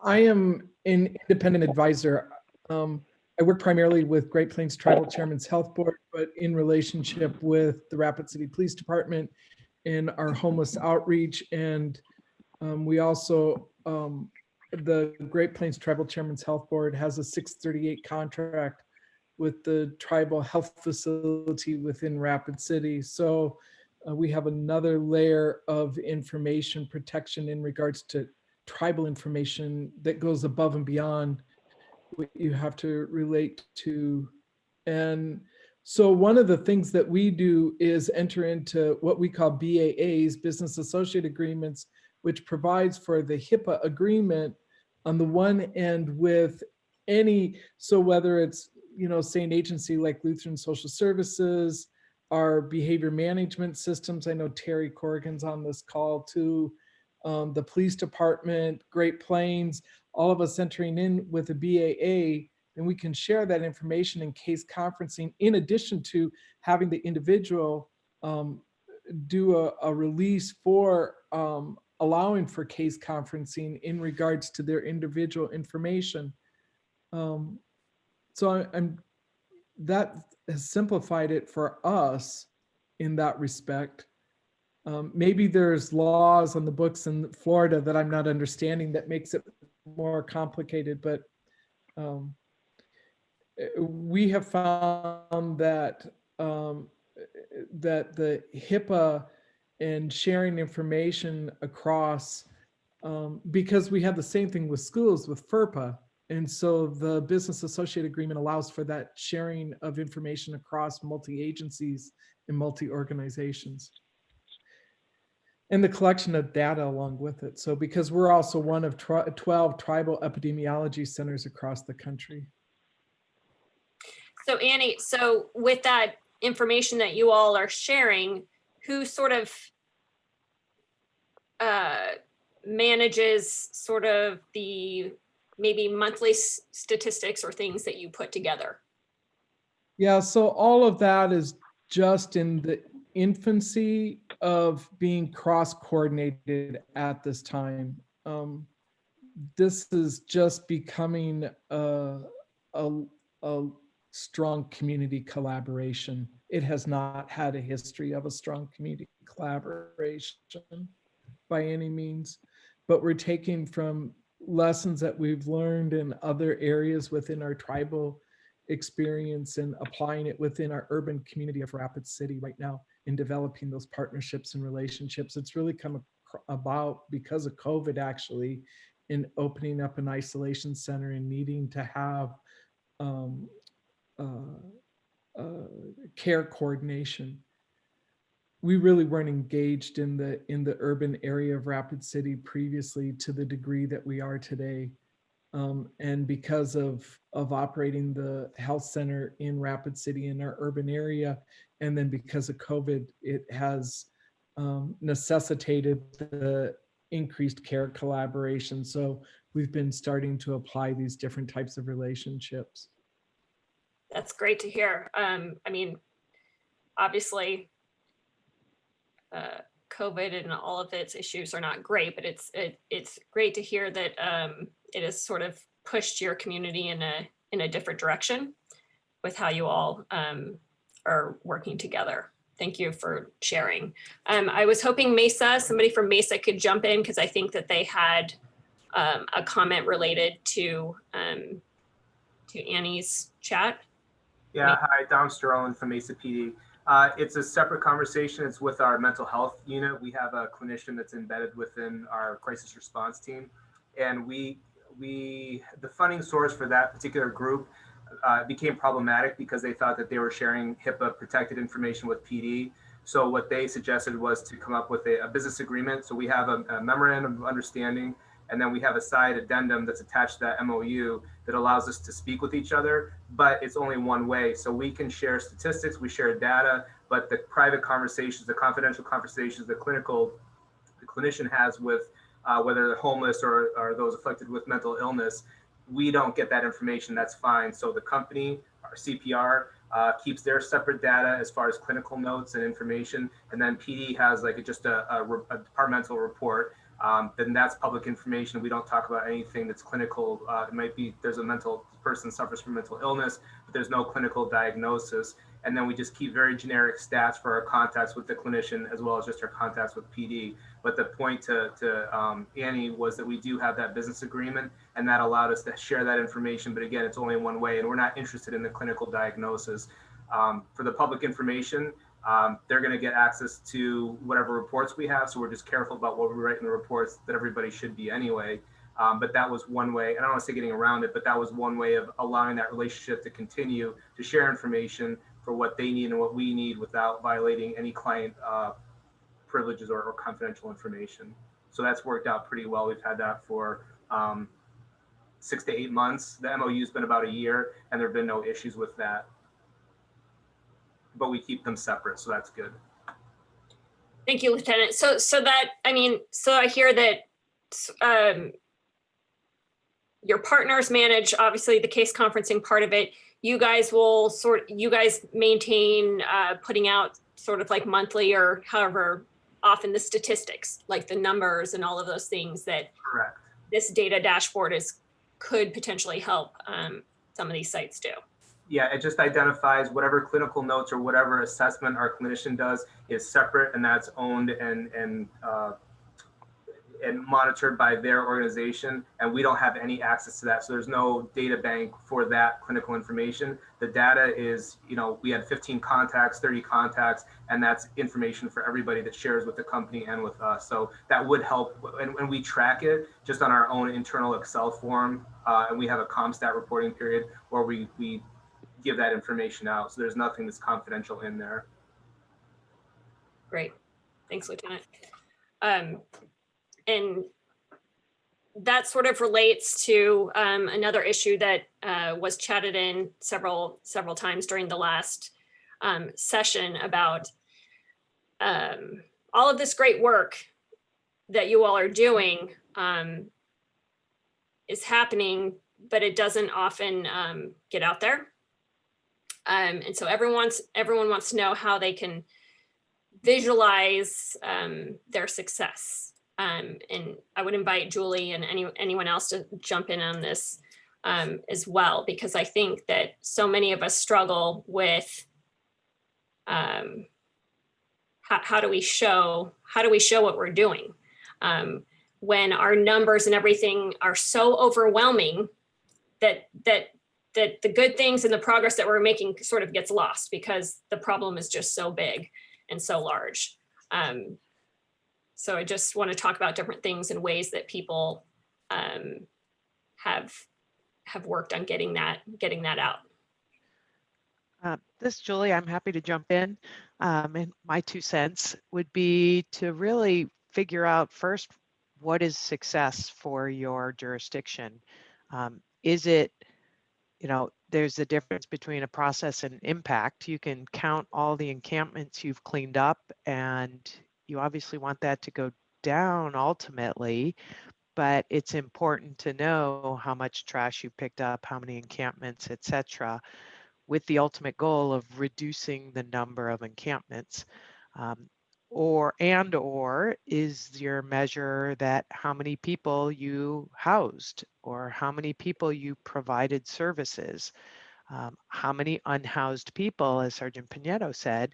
am an independent advisor. I work primarily with Great Plains Tribal Chairman's Health Board, but in relationship with the Rapid City Police Department and our homeless outreach. And we also, the Great Plains Tribal Chairman's Health Board has a 638 contract with the tribal health facility within Rapid City. So we have another layer of information protection in regards to tribal information that goes above and beyond what you have to relate to. And so one of the things that we do is enter into what we call BAAs, Business Associate Agreements, which provides for the HIPAA agreement on the one end with any, so whether it's, say an agency like Lutheran Social Services, our behavior management systems. I know Terry Corrigan's on this call too. The police department, Great Plains, all of us entering in with a BAA, and we can share that information in case conferencing, in addition to having the individual do a release for allowing for case conferencing in regards to their individual information. So that has simplified it for us in that respect. Maybe there's laws on the books in Florida that I'm not understanding that makes it more complicated, but we have found that that the HIPAA and sharing information across, because we have the same thing with schools with FERPA. And so the Business Associate Agreement allows for that sharing of information across multi-agencies and multi-organizations. And the collection of data along with it. So because we're also one of 12 tribal epidemiology centers across the country. So Annie, so with that information that you all are sharing, who sort of manages sort of the maybe monthly statistics or things that you put together? Yeah, so all of that is just in the infancy of being cross-coordinated at this time. This is just becoming a strong community collaboration. It has not had a history of a strong community collaboration by any means, but we're taking from lessons that we've learned in other areas within our tribal experience and applying it within our urban community of Rapid City right now in developing those partnerships and relationships. It's really come about because of COVID, actually, in opening up an isolation center and needing to have care coordination. We really weren't engaged in the urban area of Rapid City previously to the degree that we are today. And because of operating the health center in Rapid City in our urban area, and then because of COVID, it has necessitated the increased care collaboration. So we've been starting to apply these different types of relationships. That's great to hear. I mean, obviously, COVID and all of its issues are not great, but it's great to hear that it has sort of pushed your community in a different direction with how you all are working together. Thank you for sharing. I was hoping Mesa, somebody from Mesa could jump in because I think that they had a comment related to Annie's chat. Yeah, hi, Dom Sterling from Mesa PD. It's a separate conversation. It's with our mental health unit. We have a clinician that's embedded within our crisis response team. And the funding source for that particular group became problematic because they thought that they were sharing HIPAA protected information with PD. So what they suggested was to come up with a business agreement. So we have a memorandum of understanding, and then we have a side addendum that's attached to that MOU that allows us to speak with each other, but it's only one way. So we can share statistics, we share data, but the private conversations, the confidential conversations, the clinician has with whether they're homeless or those afflicted with mental illness, we don't get that information. That's fine. So the company, our CPR, keeps their separate data as far as clinical notes and information, and then PD has like just a departmental report. Then that's public information. We don't talk about anything that's clinical. It might be there's a mental person suffers from mental illness, but there's no clinical diagnosis. And then we just keep very generic stats for our contacts with the clinician as well as just our contacts with PD. But the point to Annie was that we do have that business agreement, and that allowed us to share that information. But again, it's only one way, and we're not interested in the clinical diagnosis. For the public information, they're going to get access to whatever reports we have. So we're just careful about what we write in the reports, that everybody should be anyway. But that was one way, and I don't want to say getting around it, but that was one way of allowing that relationship to continue to share information for what they need and what we need without violating any client privileges or confidential information. So that's worked out pretty well. We've had that for 6 to 8 months. The MOU's been about a year, and there have been no issues with that. But we keep them separate, so that's good. Thank you, Lieutenant. So that, I mean, so I hear that your partners manage, obviously, the case conferencing part of it. You guys will you guys maintain putting out sort of like monthly or however often the statistics, like the numbers and all of those things that Correct. This data dashboard could potentially help some of these sites do. Yeah, it just identifies whatever clinical notes or whatever assessment our clinician does is separate, and that's owned and monitored by their organization, and we don't have any access to that. So there's no data bank for that clinical information. The data is, you know, we had 15 contacts, 30 contacts, and that's information for everybody that shares with the company and with us. So that would help, and we track it just on our own internal Excel form, and we have a ComStat reporting period where we give that information out. So there's nothing that's confidential in there. Great. Thanks, Lieutenant. And that sort of relates to another issue that was chatted in several times during the last session about all of this great work that you all are doing is happening, but it doesn't often get out there. And so everyone wants to know how they can visualize their success. And I would invite Julie and anyone else to jump in on this as well, because I think that so many of us struggle with how do we show what we're doing when our numbers and everything are so overwhelming that the good things and the progress that we're making sort of gets lost because the problem is just so big and so large. So I just want to talk about different things and ways that people have worked on getting that out. This, Julie, I'm happy to jump in. And my 2 cents would be to really figure out first, what is success for your jurisdiction? Is it, you know, there's a difference between a process and impact. You can count all the encampments you've cleaned up, and you obviously want that to go down ultimately, but it's important to know how much trash you picked up, how many encampments, etc., with the ultimate goal of reducing the number of encampments. Or is your measure that how many people you housed or how many people you provided services? How many unhoused people, as Sergeant Pinedo said,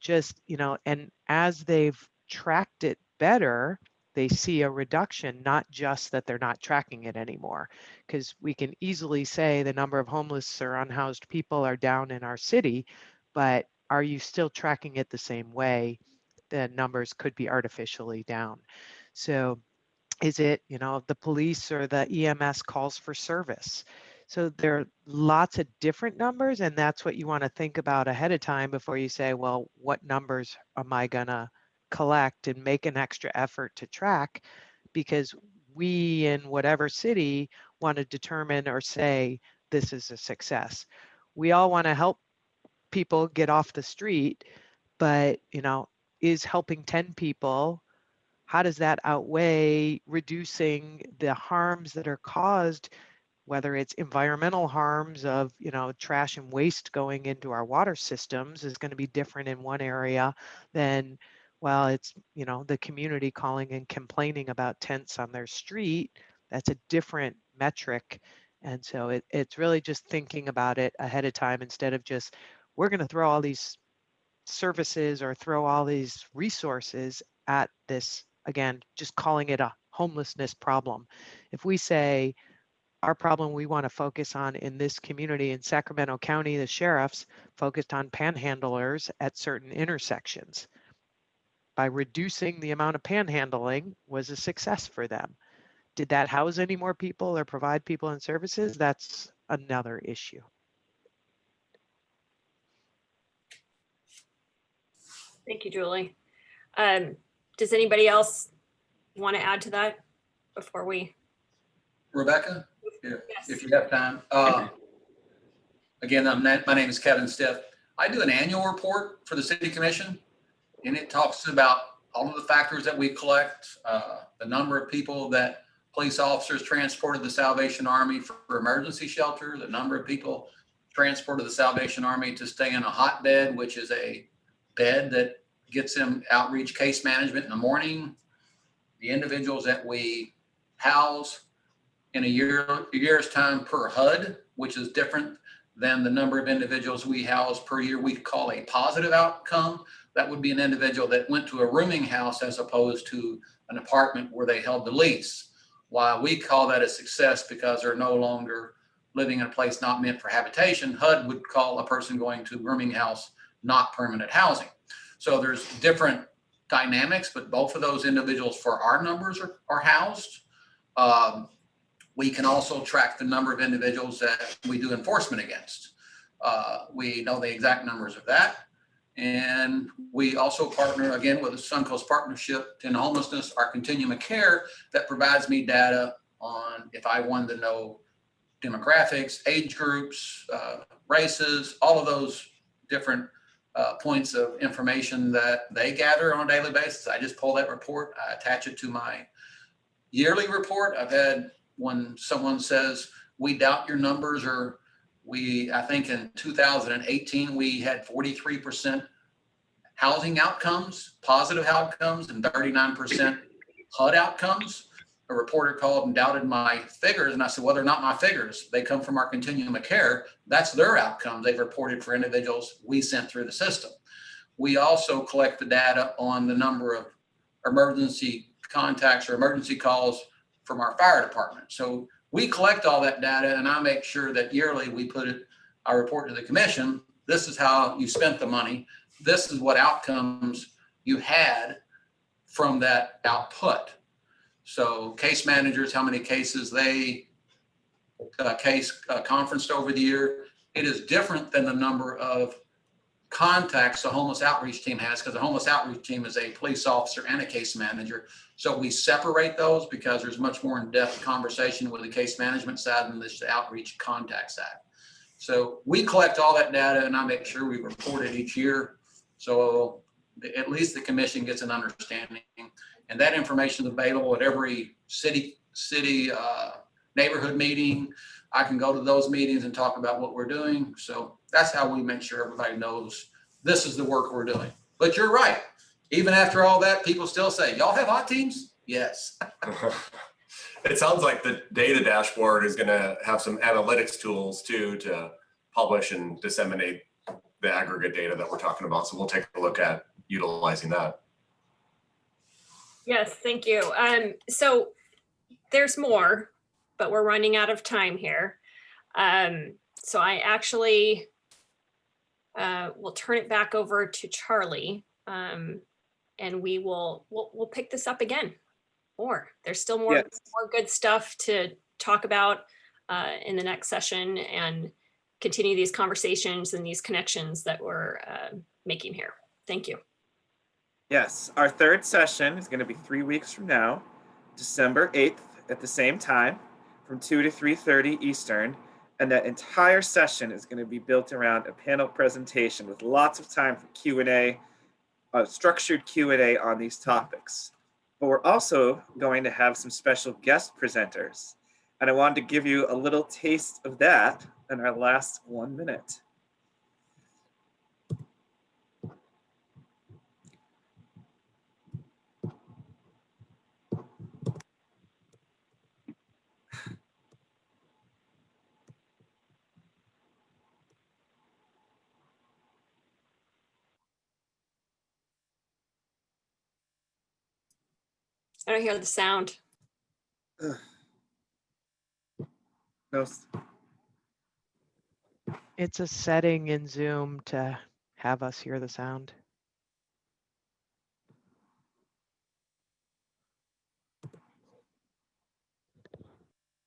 just, you know, and as they've tracked it better, they see a reduction, not just that they're not tracking it anymore. Because we can easily say the number of homeless or unhoused people are down in our city, but are you still tracking it the same way? The numbers could be artificially down. So is it, you know, the police or the EMS calls for service? So there are lots of different numbers, and that's what you want to think about ahead of time before you say, well, what numbers am I gonna collect and make an extra effort to track? Because we in whatever city want to determine or say this is a success. We all want to help people get off the street, but, you know, is helping 10 people, how does that outweigh reducing the harms that are caused, whether it's environmental harms of, you know, trash and waste going into our water systems is going to be different in one area than, well, it's, you know, the community calling and complaining about tents on their street. That's a different metric. And so it's really just thinking about it ahead of time instead of just we're going to throw all these services or throw all these resources at this, again, just calling it a homelessness problem. If we say our problem we want to focus on in this community in Sacramento County, the sheriffs focused on panhandlers at certain intersections. By reducing the amount of panhandling was a success for them. Did that house any more people or provide people and services? That's another issue. Thank you, Julie. Does anybody else want to add to that before we? Rebecca, Yes. if you have time. Again, my name is Kevin Stiff. I do an annual report for the City Commission, and it talks about all of the factors that we collect, the number of people that police officers transported the Salvation Army for emergency shelter, the number of people transported the Salvation Army to stay in a hotbed, which is a bed that gets them outreach case management in the morning, the individuals that we house in a year's time per HUD, which is different than the number of individuals we house per year. We call a positive outcome. That would be an individual that went to a rooming house as opposed to an apartment where they held the lease. Why we call that a success, because they're no longer living in a place not meant for habitation. HUD would call a person going to rooming house not permanent housing. So there's different dynamics, but both of those individuals for our numbers are housed. We can also track the number of individuals that we do enforcement against. We know the exact numbers of that. And we also partner again with the Suncoast Partnership in Homelessness, our continuum of care that provides me data on if I wanted to know demographics, age groups, races, all of those different points of information that they gather on a daily basis. I just pull that report, I attach it to my yearly report. I've had when someone says, we doubt your numbers, or I think in 2018, we had 43% housing outcomes, positive outcomes, and 39% HUD outcomes. A reporter called and doubted my figures, and I said, well, they're not my figures. They come from our continuum of care. That's their outcome they've reported for individuals we sent through the system. We also collect the data on the number of emergency contacts or emergency calls from our fire department. So we collect all that data, and I make sure that yearly we I report to the commission. This is how you spent the money. This is what outcomes you had from that output. So case managers, how many cases they conferenced over the year. It is different than the number of contacts the homeless outreach team has, because the homeless outreach team is a police officer and a case manager. So we separate those because there's much more in-depth conversation with the case management side than this outreach contact side. So we collect all that data, and I make sure we report it each year. So at least the commission gets an understanding, and that information is available at every city neighborhood meeting. I can go to those meetings and talk about what we're doing. So that's how we make sure everybody knows this is the work we're doing. But you're right. Even after all that, people still say, y'all have hot teams? Yes. It sounds like the data dashboard is going to have some analytics tools too to publish and disseminate the aggregate data that we're talking about. So we'll take a look at utilizing that. Yes, thank you. So there's more, but we're running out of time here. So I actually will turn it back over to Charlie, and we'll pick this up again. There's still more, Yes. more good stuff to talk about in the next session, and continue these conversations and these connections that we're making here. Thank you. Yes, our third session is going to be 3 weeks from now, December 8th at the same time from 2 to 3:30 Eastern. And that entire session is going to be built around a panel presentation with lots of time for Q&A, structured Q&A on these topics. But we're also going to have some special guest presenters. And I wanted to give you a little taste of that in our last 1 minute. I don't hear the sound. No. It's a setting in Zoom to have us hear the sound.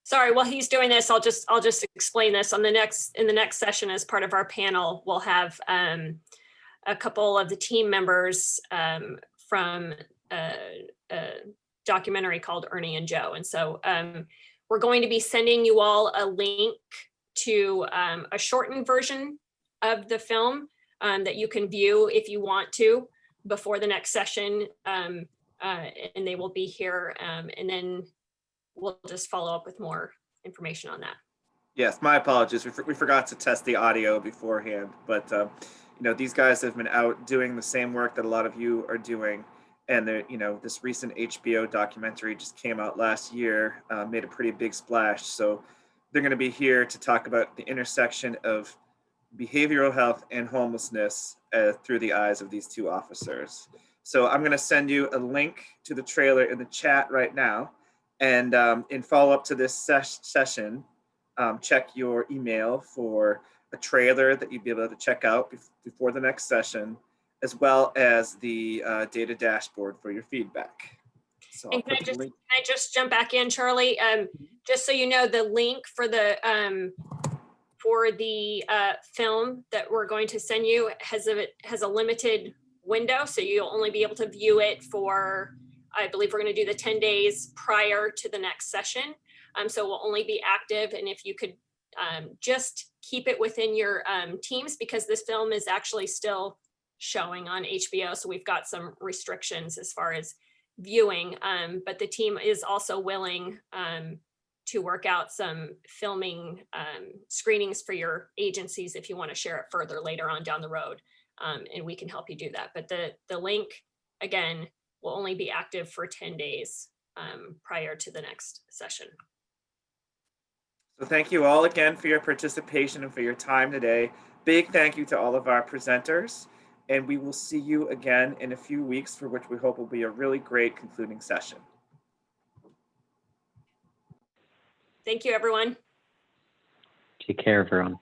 Sorry, while he's doing this, I'll just explain this. In the next session, as part of our panel, we'll have a couple of the team members from a documentary called Ernie and Joe. And so we're going to be sending you all a link to a shortened version of the film that you can view if you want to before the next session. And they will be here. And then we'll just follow up with more information on that. Yes, my apologies. We forgot to test the audio beforehand, but you know, these guys have been out doing the same work that a lot of you are doing. And you know, this recent HBO documentary just came out last year, made a pretty big splash. So they're going to be here to talk about the intersection of behavioral health and homelessness through the eyes of these two officers. So I'm going to send you a link to the trailer in the chat right now. And in follow up to this session, check your email for a trailer that you'd be able to check out before the next session, as well as the data dashboard for your feedback. So And can I just jump back in, Charlie? Just so you know, the link for the film that we're going to send you has a limited window, so you'll only be able to view it for, I believe we're going to do the 10 days prior to the next session. So it will only be active, and if you could just keep it within your teams, because this film is actually still showing on HBO, so we've got some restrictions as far as viewing, but the team is also willing to work out some filming screenings for your agencies if you want to share it further later on down the road, and we can help you do that. But the link, again, will only be active for 10 days prior to the next session. So thank you all again for your participation and for your time today. Big thank you to all of our presenters, and we will see you again in a few weeks, for which we hope will be a really great concluding session. Thank you, everyone. Take care, everyone.